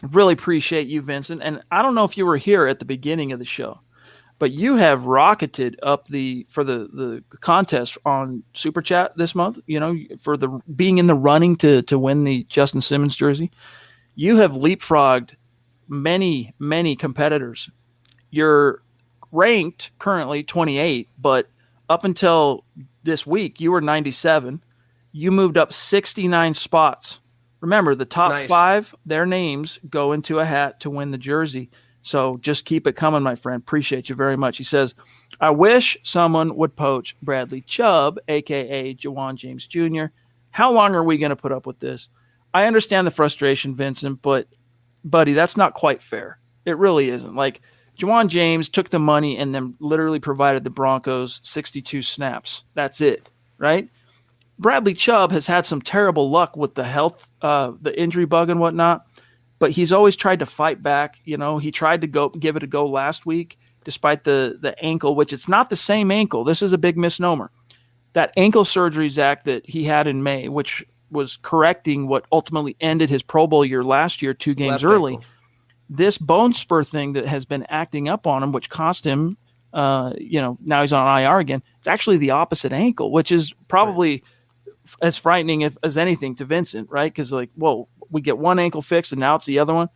Really appreciate you, Vincent. And I don't know if you were here at the beginning of the show, but you have rocketed up for the contest on Super Chat this month, for the being in the running to win the Justin Simmons jersey. You have leapfrogged many, many competitors. You're ranked currently 28, but up until this week, you were 97. You moved up 69 spots. Remember, the top 5, their names go into a hat to win the jersey. So just keep it coming, my friend. Appreciate you very much. He says, I wish someone would poach Bradley Chubb, a.k.a. Jawan James Jr. How long are we going to put up with this? I understand the frustration, Vincent, but, buddy, that's not quite fair. It really isn't. Like, Jawan James took the money and then literally provided the Broncos 62 snaps. That's it, right? Bradley Chubb has had some terrible luck with the health, the injury bug and whatnot. But he's always tried to fight back. He tried to give it a go last week, despite the ankle, which it's not the same ankle. This is a big misnomer. That ankle surgery, Zach, that he had in May, which was correcting what ultimately ended his Pro Bowl year last year, 2 games early. Ankle. This bone spur thing that has been acting up on him, which cost him, now he's on IR again. It's actually the opposite ankle, which is probably as frightening as anything to Vincent, right? Because whoa, we get one ankle fixed and now it's the other one.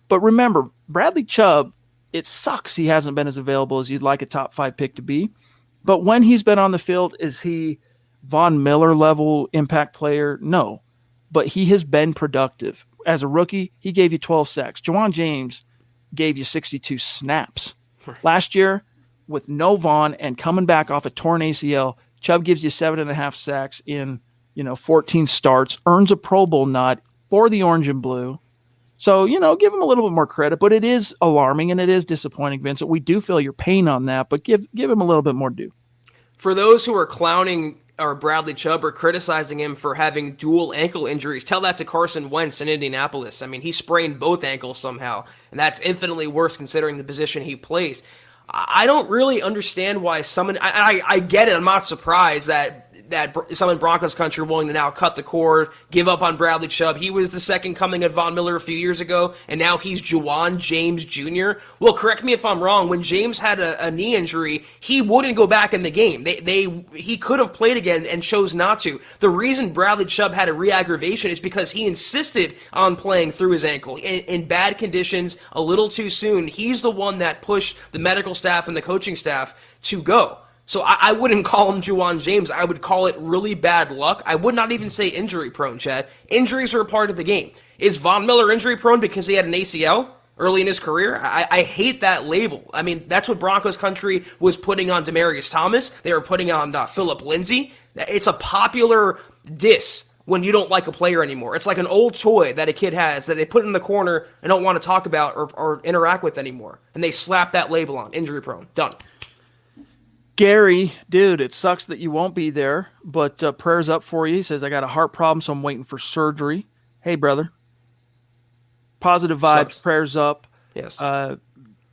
But remember, Bradley Chubb, it sucks he hasn't been as available as you'd like a top 5 pick to be. But when he's been on the field, is he Von Miller level impact player? No. But he has been productive. As a rookie, he gave you 12 sacks. Jawan James gave you 62 snaps. Last year, with no Von and coming back off a torn ACL, Chubb gives you 7.5 sacks in 14 starts, earns a Pro Bowl nod for the orange and blue. So, give him a little bit more credit, but it is alarming and it is disappointing, Vincent. We do feel your pain on that, but give him a little bit more due. For those who are clowning or Bradley Chubb or criticizing him for having dual ankle injuries, tell that to Carson Wentz in Indianapolis. I mean, he sprained both ankles somehow, and that's infinitely worse considering the position he plays. I don't really understand why someone. I get it. I'm not surprised that someone in Broncos country are willing to now cut the cord, give up on Bradley Chubb. He was the second coming of Von Miller a few years ago, and now he's Jawan James Jr. Well, correct me if I'm wrong. When James had a knee injury, he wouldn't go back in the game. He could have played again and chose not to. The reason Bradley Chubb had a re-aggravation is because he insisted on playing through his ankle in bad conditions a little too soon. He's the one that pushed the medical staff and the coaching staff to go. So I wouldn't call him Jawan James. I would call it really bad luck. I would not even say injury prone, Chad. Injuries are a part of the game. Is Von Miller injury prone because he had an ACL early in his career? I hate that label. I mean, that's what Broncos country was putting on Demaryius Thomas. They were putting on Phillip Lindsay. It's a popular diss when you don't like a player anymore. It's like an old toy that a kid has that they put in the corner and don't want to talk about or interact with anymore. And they slap that label on, injury prone. Done. Gary, dude, it sucks that you won't be there, but prayers up for you. He says, I got a heart problem, so I'm waiting for surgery. Hey, brother. Positive vibes, sucks. Prayers up. Yes.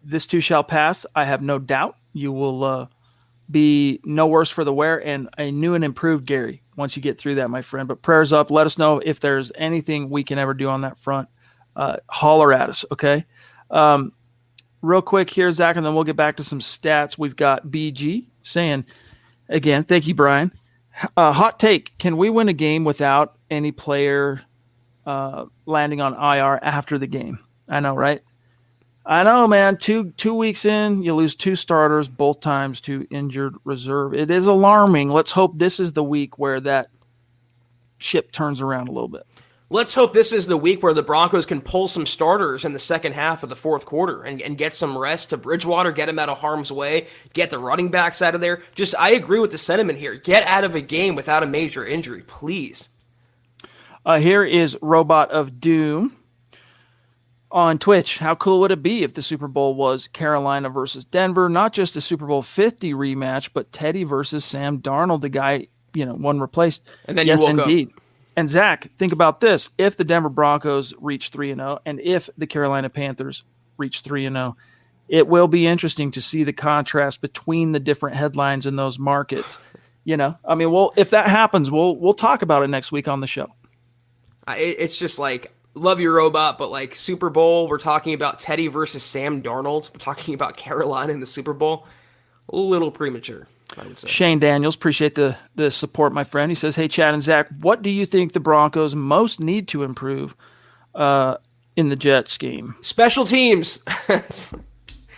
This too shall pass. I have no doubt you will be no worse for the wear, and a new and improved Gary once you get through that, my friend. But prayers up. Let us know if there's anything we can ever do on that front. Holler at us, okay? Real quick here, Zach, and then we'll get back to some stats. We've got BG saying, again, thank you, Brian. Hot take. Can we win a game without any player landing on IR after the game? I know, right? I know, man. Two weeks in, you lose 2 starters, both times to injured reserve. It is alarming. Let's hope this is the week where that ship turns around a little bit. Let's hope this is the week where the Broncos can pull some starters in the second half of the fourth quarter and get some rest to Bridgewater, get him out of harm's way, get the running backs out of there. I agree with the sentiment here. Get out of a game without a major injury, please. Here is Robot of Doom on Twitch. How cool would it be if the Super Bowl was Carolina versus Denver? Not just a Super Bowl 50 rematch, but Teddy versus Sam Darnold, the guy, one replaced. And then yes, you woke indeed. up. And Zach, think about this. If the Denver Broncos reach 3-0 and if the Carolina Panthers reach 3-0, it will be interesting to see the contrast between the different headlines in those markets. If that happens, we'll talk about it next week on the show. It's just like, love your Robot, but like Super Bowl, we're talking about Teddy versus Sam Darnold. We're talking about Carolina in the Super Bowl. A little premature, I would say. Shane Daniels, appreciate the support, my friend. He says, hey, Chad and Zach, what do you think the Broncos most need to improve in the Jets game? Special teams.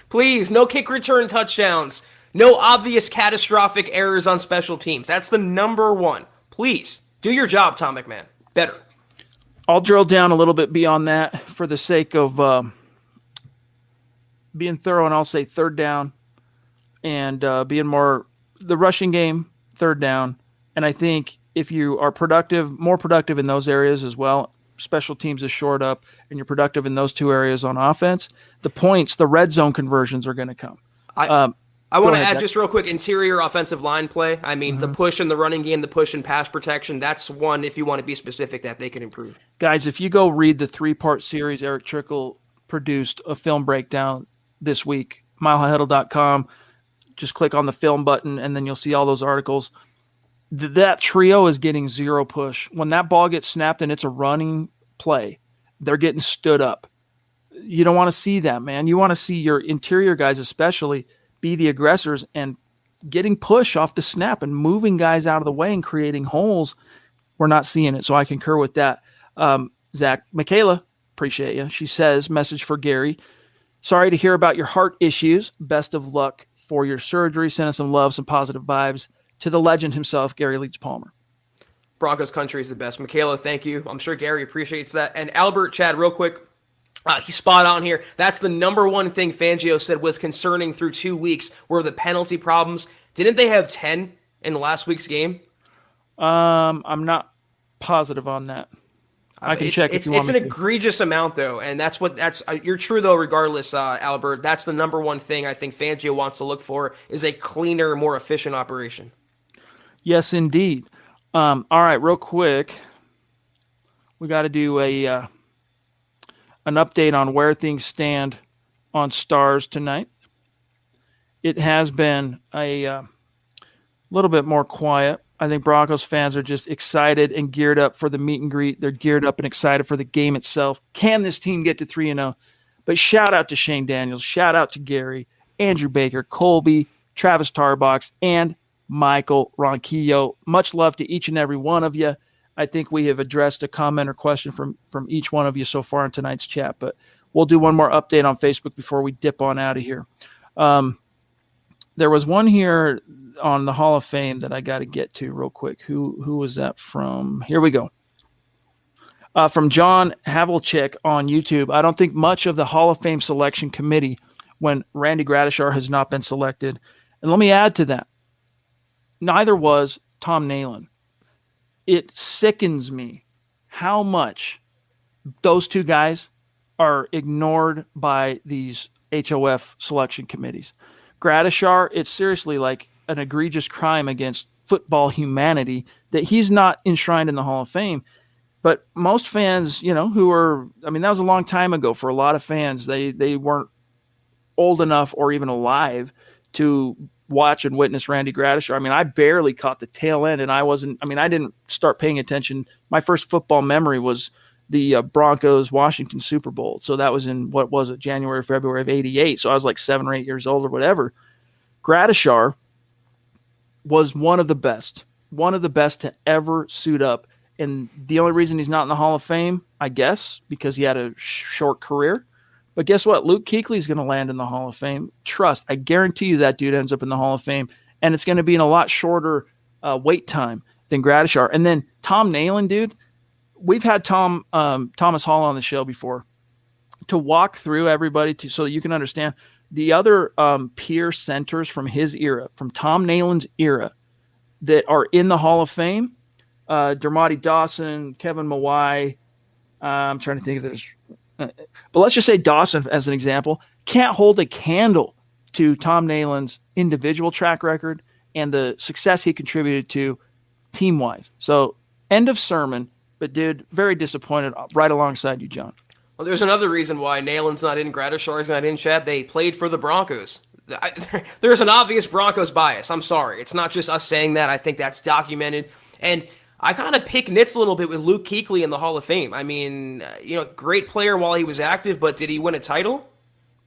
Please, no kick return touchdowns. No obvious catastrophic errors on special teams. That's the number one. Please, do your job, Tom McMahon. Better. I'll drill down a little bit beyond that for the sake of being thorough, and I'll say third down and being more the rushing game, third down. And I think if you are more productive in those areas as well, special teams is shored up, and you're productive in those two areas on offense, the red zone conversions are going to come. I want to add just real quick, interior offensive line play. I mean, the push in the running game, the push in pass protection, that's one, if you want to be specific, that they can improve. Guys, if you go read the 3-part series Eric Trickle produced, a film breakdown this week, milehighhuddle.com, just click on the film button, and then you'll see all those articles. That trio is getting zero push. When that ball gets snapped and it's a running play, they're getting stood up. You don't want to see that, man. You want to see your interior guys especially be the aggressors and getting push off the snap and moving guys out of the way and creating holes. We're not seeing it, so I concur with that. Zach, Michaela, appreciate you. She says, message for Gary. Sorry to hear about your heart issues. Best of luck for your surgery. Send us some love, some positive vibes to the legend himself, Gary Leach Palmer. Broncos country is the best. Michaela, thank you. I'm sure Gary appreciates that. And Albert, Chad, real quick, he's spot on here. That's the number one thing Fangio said was concerning through 2 weeks were the penalty problems. Didn't they have 10 in last week's game? I'm not positive on that. I can check if you want me to. It's an egregious amount, though, and you're true, though, regardless, Albert. That's the number one thing I think Fangio wants to look for is a cleaner, more efficient operation. Yes, indeed. All right, real quick, we got to do an update on where things stand on Stars tonight. It has been a little bit more quiet. I think Broncos fans are just excited and geared up for the meet and greet. They're geared up and excited for the game itself. Can this team get to 3-0? But shout out to Shane Daniels, shout out to Gary, Andrew Baker, Colby, Travis Tarbox, and Michael Ronquillo. Much love to each and every one of you. I think we have addressed a comment or question from each one of you so far in tonight's chat, but we'll do one more update on Facebook before we dip on out of here. There was one here on the Hall of Fame that I got to get to real quick. Who was that from? Here we go. From John Havlicek on YouTube. I don't think much of the Hall of Fame selection committee when Randy Gradishar has not been selected. And let me add to that. Neither was Tom Nalen. It sickens me how much those two guys are ignored by these HOF selection committees. Gradishar, it's seriously like an egregious crime against football humanity that he's not enshrined in the Hall of Fame. But most fans, that was a long time ago for a lot of fans. They weren't old enough or even alive to watch and witness Randy Gradishar. I barely caught the tail end, and I didn't start paying attention. My first football memory was the Broncos-Washington Super Bowl. So that was in, January, February of 88. So I was like 7 or 8 years old or whatever. Gradishar was one of the best to ever suit up. And the only reason he's not in the Hall of Fame, I guess, because he had a short career. But guess what? Luke Kuechly's going to land in the Hall of Fame. Trust, I guarantee you that dude ends up in the Hall of Fame. And it's going to be in a lot shorter wait time than Gradishar. And then Tom Nalen, dude, we've had Thomas Hall on the show before to walk through everybody so you can understand the other peer centers from his era, from Tom Nayland's era, that are in the Hall of Fame. Dermotty Dawson, Kevin Mawai. I'm trying to think of this. But let's just say Dawson, as an example, can't hold a candle to Tom Nayland's individual track record and the success he contributed to team-wise. So end of sermon, but dude, very disappointed right alongside you, John. Well, there's another reason why Nayland's not in, Gradishar's not in, Chad. They played for the Broncos. There's an obvious Broncos bias. I'm sorry. It's not just us saying that. I think that's documented. And I kind of pick nits a little bit with Luke Kuechly in the Hall of Fame. I mean, great player while he was active, but did he win a title?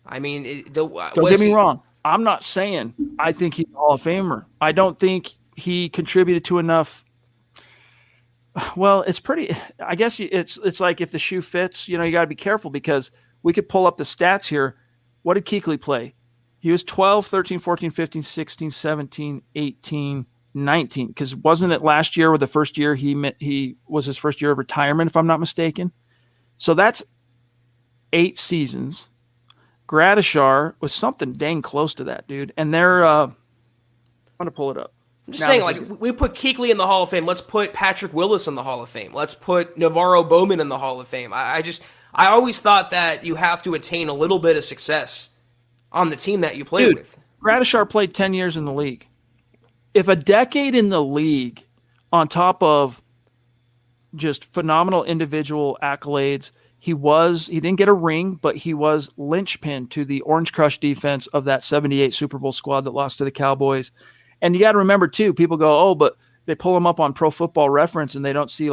I mean, don't get me wrong. I'm not saying I think he's a Hall of Famer. I don't think he contributed to enough. Well, it's pretty. I guess it's like if the shoe fits, you got to be careful because we could pull up the stats here. What did Kuechly play? He was 12, 13, 14, 15, 16, 17, 18, 19. Because wasn't it last year or the first year he was his first year of retirement, if I'm not mistaken? So that's 8 seasons. Gradishar was something dang close to that, dude. And they're I'm going to pull it up. I'm just saying, we put Kuechly in the Hall of Fame. Let's put Patrick Willis in the Hall of Fame. Let's put Navarro Bowman in the Hall of Fame. I always thought that you have to attain a little bit of success on the team that you play with. Gradishar played 10 years in the league. If a decade in the league on top of just phenomenal individual accolades, he didn't get a ring, but he was linchpin to the Orange Crush defense of that 78 Super Bowl squad that lost to the Cowboys. And you got to remember, too, people go, oh, but they pull him up on Pro Football Reference and they don't see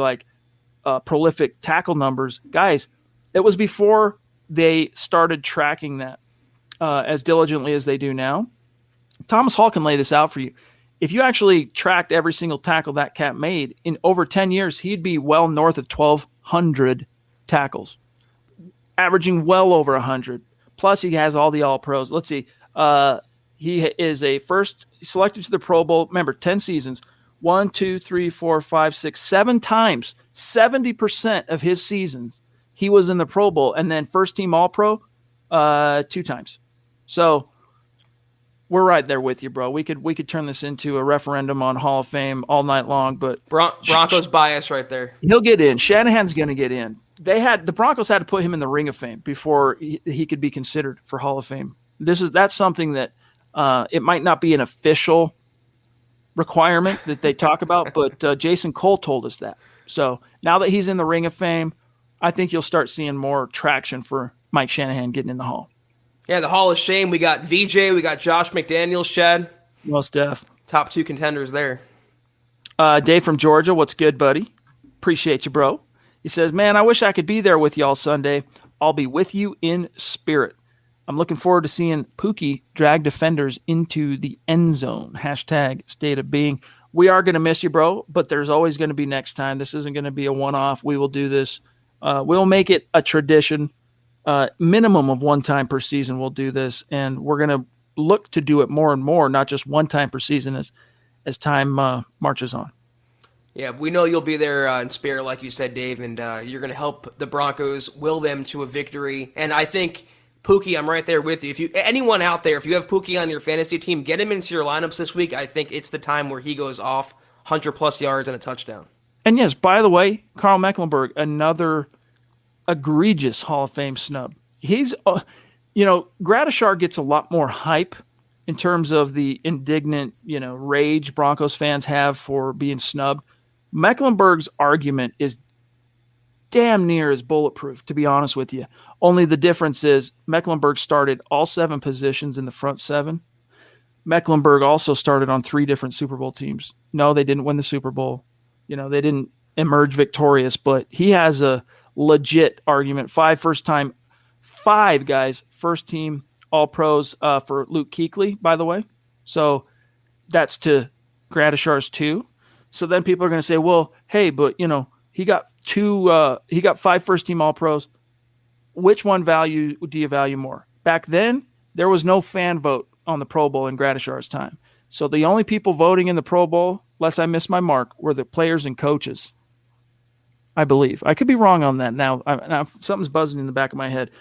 prolific tackle numbers. Guys, it was before they started tracking that as diligently as they do now. Thomas Hall can lay this out for you. If you actually tracked every single tackle that cat made in over 10 years, he'd be well north of 1,200 tackles, averaging well over 100. Plus, he has all the All-Pros. Let's see. He is a first selected to the Pro Bowl. Remember, 10 seasons. 1, 2, 3, 4, 5, 6, 7 times. 70% of his seasons, he was in the Pro Bowl. And then first team All-Pro, 2 times. So we're right there with you, bro. We could turn this into a referendum on Hall of Fame all night long. But Broncos bias right there. He'll get in. Shanahan's going to get in. The Broncos had to put him in the Ring of Fame before he could be considered for Hall of Fame. That's something that it might not be an official requirement that they talk about, but Jason Cole told us that. So now that he's in the Ring of Fame, I think you'll start seeing more traction for Mike Shanahan getting in the Hall. Yeah, the Hall of Shame. We got VJ, we got Josh McDaniels, Chad. Most def. Top 2 contenders there. Dave from Georgia, what's good, buddy? Appreciate you, bro. He says, man, I wish I could be there with y'all Sunday. I'll be with you in spirit. I'm looking forward to seeing Pookie drag defenders into the end zone. # state of being. We are going to miss you, bro, but there's always going to be next time. This isn't going to be a one-off. We will do this. We'll make it a tradition. Minimum of 1 time per season we'll do this, and we're going to look to do it more and more, not just 1 time per season as time marches on. Yeah, we know you'll be there in spirit, like you said, Dave, and you're going to help the Broncos will them to a victory. And I think Pookie, I'm right there with you. If anyone out there, if you have Pookie on your fantasy team, get him into your lineups this week. I think it's the time where he goes off 100-plus yards and a touchdown. And yes, by the way, Carl Mecklenburg, another egregious Hall of Fame snub. He's, Gradishar gets a lot more hype in terms of the indignant, rage Broncos fans have for being snubbed. Mecklenburg's argument is damn near as bulletproof, to be honest with you. Only the difference is Mecklenburg started all 7 positions in the front 7. Mecklenburg also started on 3 different Super Bowl teams. No, they didn't win the Super Bowl. They didn't emerge victorious, but he has a legit argument. 5 first-team All-Pros for Luke Kuechly, by the way. So that's to Gradishar's 2. So then people are going to say, well, hey, but, he got 5 first-team All-Pros. Which one do you value more? Back then, there was no fan vote on the Pro Bowl in Gradishar's time. So the only people voting in the Pro Bowl, unless I missed my mark, were the players and coaches. I believe. I could be wrong on that now. Now something's buzzing in the back of my head.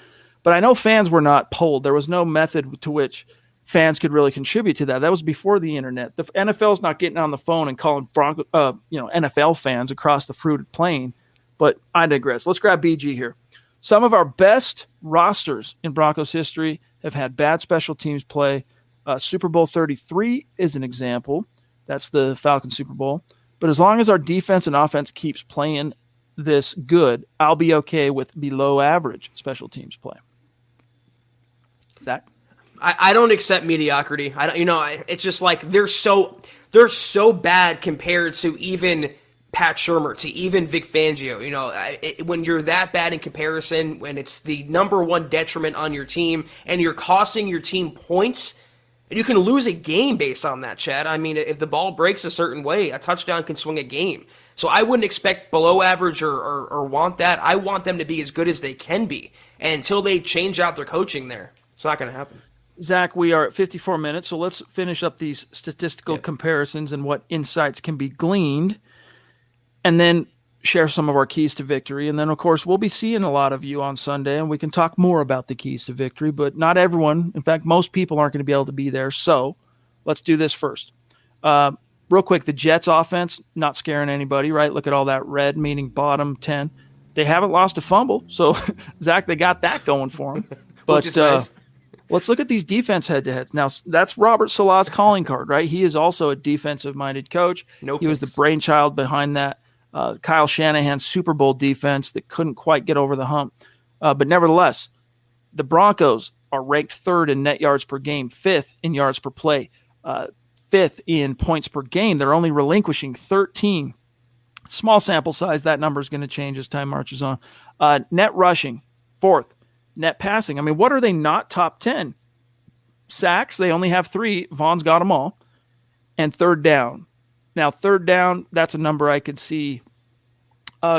But I know fans were not polled. There was no method to which fans could really contribute to that. That was before the internet. The NFL's not getting on the phone and calling NFL fans across the fruited plain. But I digress. Let's grab BG here. Some of our best rosters in Broncos history have had bad special teams play. Super Bowl 33 is an example. That's the Falcons Super Bowl. But as long as our defense and offense keeps playing this good, I'll be okay with below average special teams play. Zach? I don't accept mediocrity. It's just like they're so bad compared to even Pat Shurmur, to even Vic Fangio. When you're that bad in comparison, when it's the number one detriment on your team and you're costing your team points, and you can lose a game based on that, Chad. I mean, if the ball breaks a certain way, a touchdown can swing a game. So I wouldn't expect below average or want that. I want them to be as good as they can be. And until they change out their coaching there, it's not going to happen. Zach, we are at 54 minutes, so let's finish up these statistical comparisons and what insights can be gleaned, and then share some of our keys to victory. And then, of course, we'll be seeing a lot of you on Sunday, and we can talk more about the keys to victory, but not everyone. In fact, most people aren't going to be able to be there, so let's do this first. Real quick, the Jets offense, not scaring anybody, right? Look at all that red, meaning bottom 10. They haven't lost a fumble, so, Zach, they got that going for them. But nice. Let's look at these defense head-to-heads. Now, that's Robert Saleh's calling card, right? He is also a defensive-minded coach. He was the brainchild behind that Kyle Shanahan's Super Bowl defense that couldn't quite get over the hump. But nevertheless, the Broncos are ranked third in net yards per game, fifth in yards per play, fifth in points per game. They're only relinquishing 13. Small sample size. That number is going to change as time marches on. Net rushing, fourth. Net passing. I mean, what are they not top 10? Sacks, they only have 3. Vaughn's got them all. And third down. Now, third down, that's a number I could see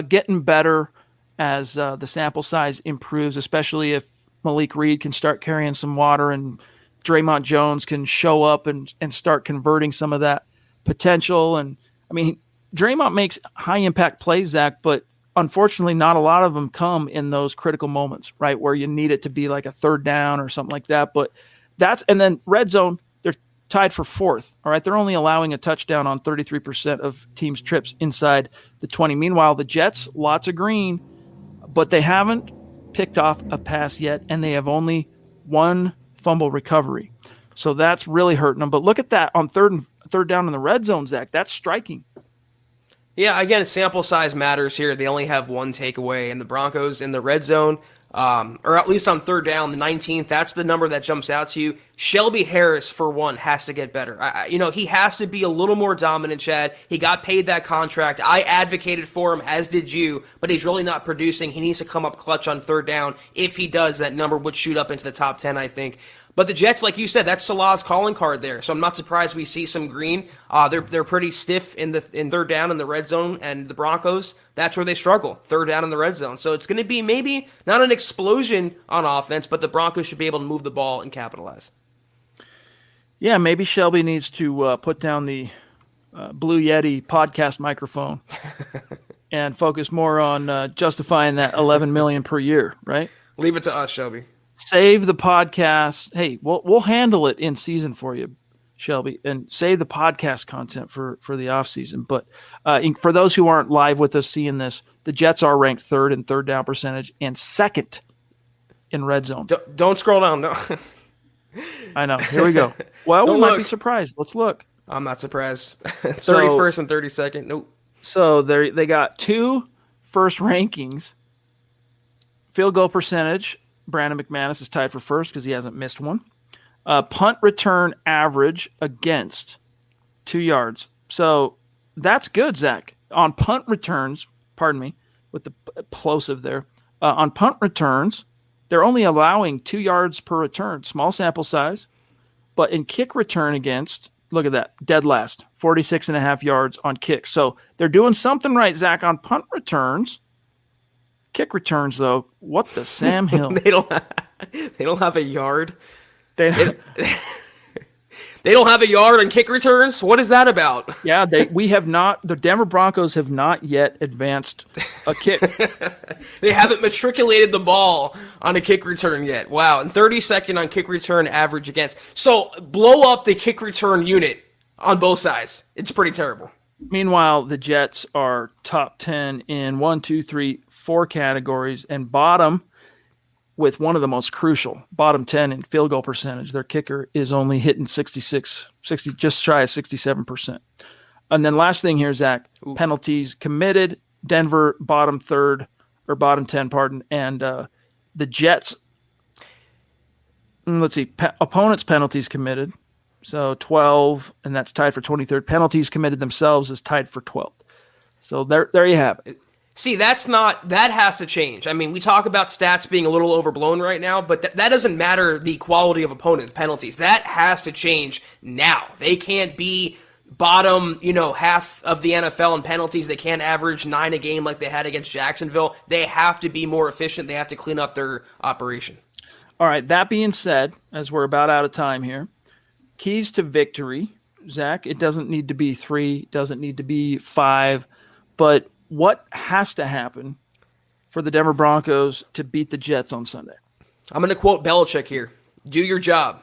getting better as the sample size improves, especially if Malik Reed can start carrying some water and Draymond Jones can show up and start converting some of that potential. And, I mean, Draymond makes high-impact plays, Zach, but unfortunately, not a lot of them come in those critical moments, right, where you need it to be like a third down or something like that. But and then red zone, they're tied for fourth. All right, they're only allowing a touchdown on 33% of teams' trips inside the 20. Meanwhile, the Jets, lots of green, but they haven't picked off a pass yet, and they have only one fumble recovery. So that's really hurting them. But look at that on third down in the red zone, Zach. That's striking. Yeah, again, sample size matters here. They only have one takeaway, and the Broncos in the red zone, or at least on third down, the 19th, that's the number that jumps out to you. Shelby Harris, for one, has to get better. He has to be a little more dominant, Chad. He got paid that contract. I advocated for him, as did you, but he's really not producing. He needs to come up clutch on third down. If he does, that number would shoot up into the top 10, I think. But the Jets, like you said, that's Salah's calling card there. So I'm not surprised we see some green. They're pretty stiff in third down in the red zone, and the Broncos, that's where they struggle, third down in the red zone. So it's going to be maybe not an explosion on offense, but the Broncos should be able to move the ball and capitalize. Yeah, maybe Shelby needs to put down the Blue Yeti podcast microphone and focus more on justifying that $11 million per year, right? Leave it to us, Shelby. Save the podcast. Hey, we'll handle it in season for you, Shelby, and save the podcast content for the off season. But for those who aren't live with us seeing this, the Jets are ranked third in third down percentage and second in red zone. Don't scroll down. No. I know. Here we go. Well, we might be surprised. Let's look. I'm not surprised. 31st and 32nd. Nope. So they got 2 first rankings. Field goal percentage. Brandon McManus is tied for first because he hasn't missed one. Punt return average against 2 yards. So that's good, Zach. On punt returns, with the plosive there. On punt returns, they're only allowing 2 yards per return. Small sample size. But in kick return against, look at that, dead last, 46.5 yards on kicks. So they're doing something right, Zach, on punt returns. Kick returns, though, what the Sam Hill? They don't have a yard. They don't have a yard on kick returns? What is that about? Yeah, the Denver Broncos have not yet advanced a kick. They haven't matriculated the ball on a kick return yet. Wow, and 32nd on kick return average against. So blow up the kick return unit on both sides. It's pretty terrible. Meanwhile, the Jets are top 10 in 1, 2, 3, 4 categories and bottom with one of the most crucial, bottom 10 in field goal percentage. Their kicker is only hitting 60, just shy of 67%. And then last thing here, Zach, penalties committed. Denver bottom 10, and the Jets, let's see, opponents' penalties committed. So 12, and that's tied for 23rd. Penalties committed themselves is tied for 12th. So there you have it. See, that has to change. I mean, we talk about stats being a little overblown right now, but that doesn't matter the quality of opponents' penalties. That has to change now. They can't be bottom, half of the NFL in penalties. They can't average 9 a game like they had against Jacksonville. They have to be more efficient. They have to clean up their operation. All right, that being said, as we're about out of time here, keys to victory, Zach, it doesn't need to be 3, doesn't need to be 5, but what has to happen for the Denver Broncos to beat the Jets on Sunday? I'm going to quote Belichick here. Do your job.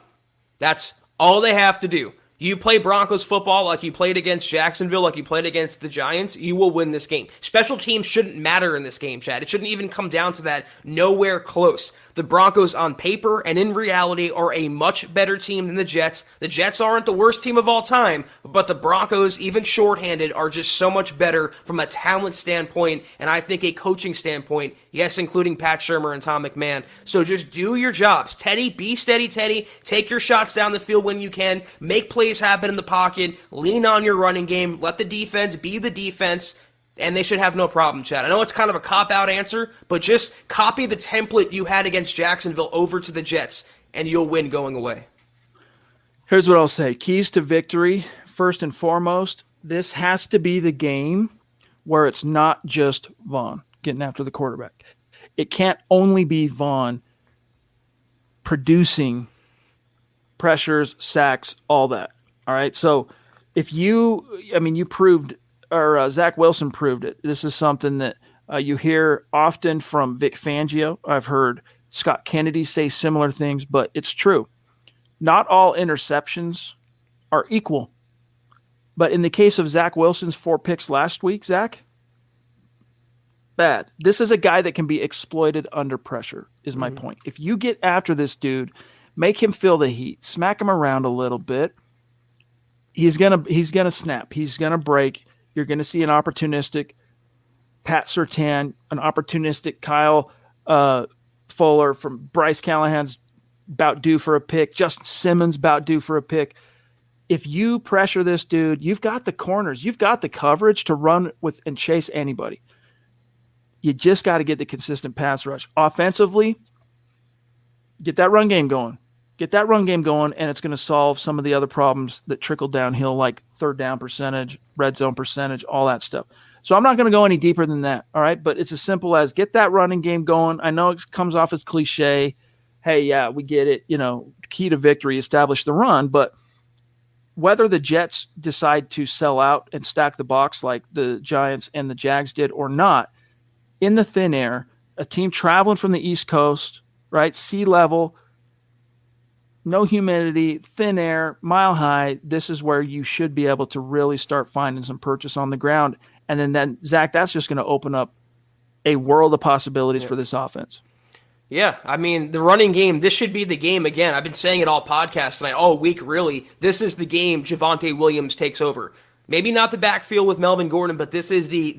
That's all they have to do. You play Broncos football like you played against Jacksonville, like you played against the Giants, you will win this game. Special teams shouldn't matter in this game, Chad. It shouldn't even come down to that. Nowhere close. The Broncos on paper and in reality are a much better team than the Jets. The Jets aren't the worst team of all time, but the Broncos, even shorthanded, are just so much better from a talent standpoint and I think a coaching standpoint, yes, including Pat Shurmur and Tom McMahon. So just do your jobs. Teddy, be steady, Teddy. Take your shots down the field when you can. Make plays happen in the pocket. Lean on your running game. Let the defense be the defense. And they should have no problem, Chad. I know it's kind of a cop-out answer, but just copy the template you had against Jacksonville over to the Jets, and you'll win going away. Here's what I'll say. Keys to victory, first and foremost, this has to be the game where it's not just Vaughn getting after the quarterback. It can't only be Vaughn producing pressures, sacks, all that. All right? So if you proved – or Zach Wilson proved it. This is something that you hear often from Vic Fangio. I've heard Scott Kennedy say similar things, but it's true. Not all interceptions are equal. But in the case of Zach Wilson's 4 picks last week, Zach, bad. This is a guy that can be exploited under pressure, is my point. If you get after this dude, make him feel the heat, smack him around a little bit, he's gonna snap. He's gonna break. You're going to see an opportunistic Pat Surtain, an opportunistic Kyle Fuller from Bryce Callahan's about due for a pick. Justin Simmons about due for a pick. If you pressure this dude, you've got the corners. You've got the coverage to run with and chase anybody. You just got to get the consistent pass rush. Offensively, get that run game going. Get that run game going, and it's going to solve some of the other problems that trickle downhill, like third down percentage, red zone percentage, all that stuff. So I'm not going to go any deeper than that, all right? But it's as simple as get that running game going. I know it comes off as cliche. Hey, yeah, we get it. Key to victory, establish the run. But whether the Jets decide to sell out and stack the box like the Giants and the Jags did or not, in the thin air, a team traveling from the East Coast, right, sea level, no humidity, thin air, mile high, this is where you should be able to really start finding some purchase on the ground. And then Zach, that's just going to open up a world of possibilities for this offense. Yeah, I mean, the running game, this should be the game again. I've been saying it all podcast tonight, all week, really. This is the game Javonte Williams takes over. Maybe not the backfield with Melvin Gordon, but this is the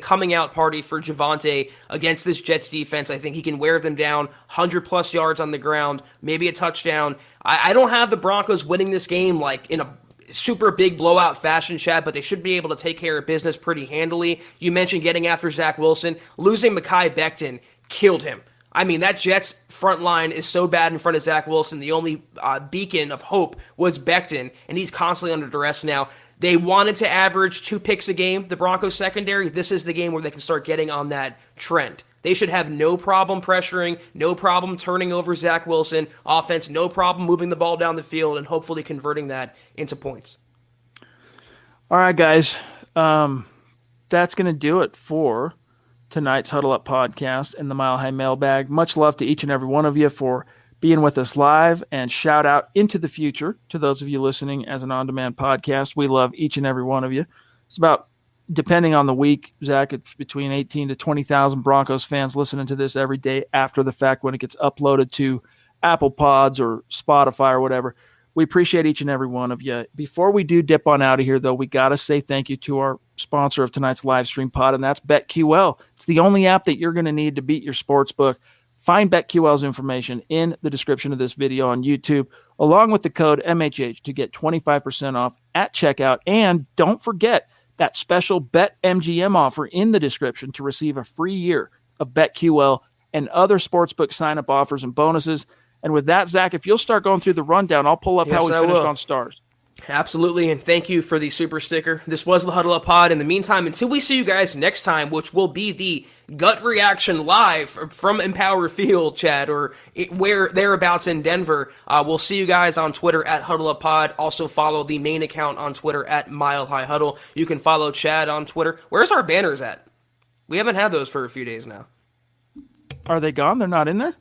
coming out party for Javonte against this Jets defense. I think he can wear them down, 100-plus yards on the ground, maybe a touchdown. I don't have the Broncos winning this game like in a super big blowout fashion, Chad, but they should be able to take care of business pretty handily. You mentioned getting after Zach Wilson. Losing Mekhi Becton killed him. I mean, that Jets front line is so bad in front of Zach Wilson. The only beacon of hope was Becton, and he's constantly under duress now. They wanted to average 2 picks a game, the Broncos secondary. This is the game where they can start getting on that trend. They should have no problem pressuring, no problem turning over Zach Wilson. Offense, no problem moving the ball down the field and hopefully converting that into points. All right, guys. That's going to do it for tonight's Huddle Up podcast and the Mile High Mailbag. Much love to each and every one of you for being with us live, and shout out into the future to those of you listening as an on-demand podcast. We love each and every one of you. It's about, depending on the week, Zach, it's between 18 to 20,000 Broncos fans listening to this every day after the fact when it gets uploaded to Apple Pods or Spotify or whatever. We appreciate each and every one of you. Before we do dip on out of here, though, we got to say thank you to our sponsor of tonight's live stream pod, and that's BetQL. It's the only app that you're going to need to beat your sports book. Find BetQL's information in the description of this video on YouTube, along with the code MHH to get 25% off at checkout. And don't forget that special BetMGM offer in the description to receive a free year of BetQL and other sportsbook sign-up offers and bonuses. And with that, Zach, if you'll start going through the rundown, I'll pull up how we finished on stars. Absolutely, and thank you for the super sticker. This was the Huddle Up Pod. In the meantime, until we see you guys next time, which will be the Gut Reaction live from Empower Field, Chad, or where thereabouts in Denver, we'll see you guys on Twitter at Huddle Up Pod. Also follow the main account on Twitter at Mile High Huddle. You can follow Chad on Twitter. Where's our banners at? We haven't had those for a few days now. Are they gone? They're not in there?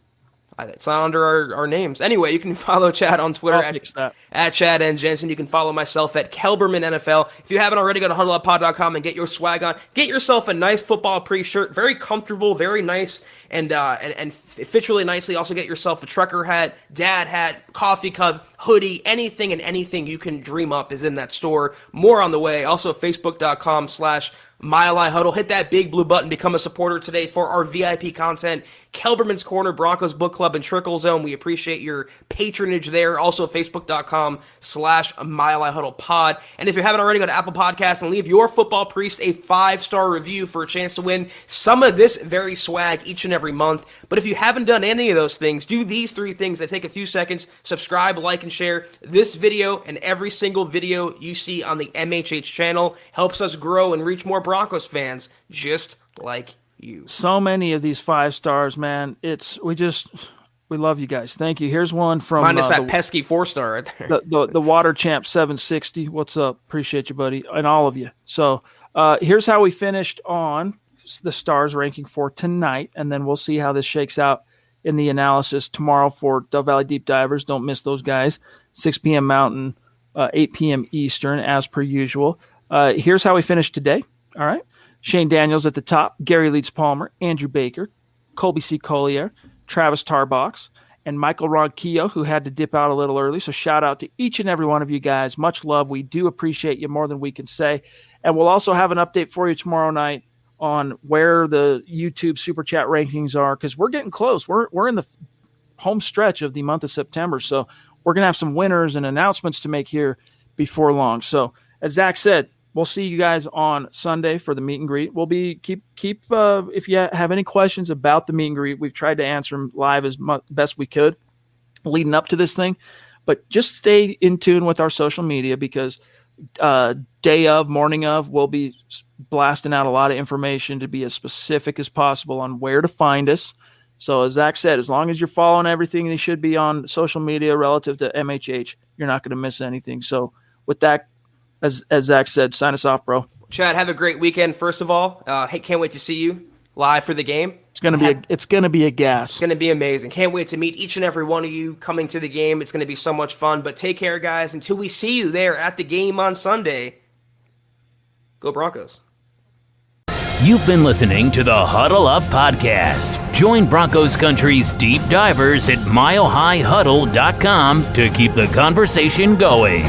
It's not under our names. Anyway, you can follow Chad on Twitter at Chad and Jensen. You can follow myself at Kelberman NFL. If you haven't already, go to huddleuppod.com and get your swag on. Get yourself a nice football pre-shirt. Very comfortable, very nice, and it fits really nicely. Also get yourself a trucker hat, dad hat, coffee cup, hoodie, anything and anything you can dream up is in that store. More on the way. Also, Facebook.com/Mile High Huddle. Hit that big blue button. Become a supporter today for our VIP content. Kelberman's Corner, Broncos Book Club, and Trickle Zone. We appreciate your patronage there. Also, Facebook.com/Mile High Huddle Pod. And if you haven't already, go to Apple Podcasts and leave your football priest a 5-star review for a chance to win some of this very swag each and every month. But if you haven't done any of those things, do these 3 things that take a few seconds. Subscribe, like, and share this video and every single video you see on the MHH channel. Helps us grow and reach more Broncos fans just like you. So many of these 5 stars, man. We love you guys. Thank you. Here's one from minus that pesky 4-star right there. The Water Champ 760. What's up? Appreciate you, buddy, and all of you. So here's how we finished on the stars ranking for tonight, and then we'll see how this shakes out in the analysis tomorrow for Dove Valley Deep Divers. Don't miss those guys. 6 p.m. Mountain, 8 p.m. Eastern, as per usual. Here's how we finished today. All right. Shane Daniels at the top, Gary Leeds Palmer, Andrew Baker, Colby C. Collier, Travis Tarbox, and Michael Ronquillo, who had to dip out a little early. So shout out to each and every one of you guys. Much love. We do appreciate you more than we can say. And we'll also have an update for you tomorrow night on where the YouTube Super Chat rankings are, because we're getting close. We're in the home stretch of the month of September. So we're going to have some winners and announcements to make here before long. So as Zach said, we'll see you guys on Sunday for the meet and greet. We'll be keep if you have any questions about the meet and greet, we've tried to answer them live as best we could leading up to this thing. But just stay in tune with our social media, because day of, morning of, we'll be blasting out a lot of information to be as specific as possible on where to find us. So as Zach said, as long as you're following everything they should be on social media relative to MHH, you're not going to miss anything. So with that, as Zach said, sign us off, bro. Chad, have a great weekend. First of all, hey, can't wait to see you live for the game. It's gonna be a gas. It's gonna be amazing. Can't wait to meet each and every one of you coming to the game. It's gonna be so much fun. But take care, guys. Until we see you there at the game on Sunday, go Broncos. You've been listening to the Huddle Up Podcast. Join Broncos Country's deep divers at milehighhuddle.com to keep the conversation going.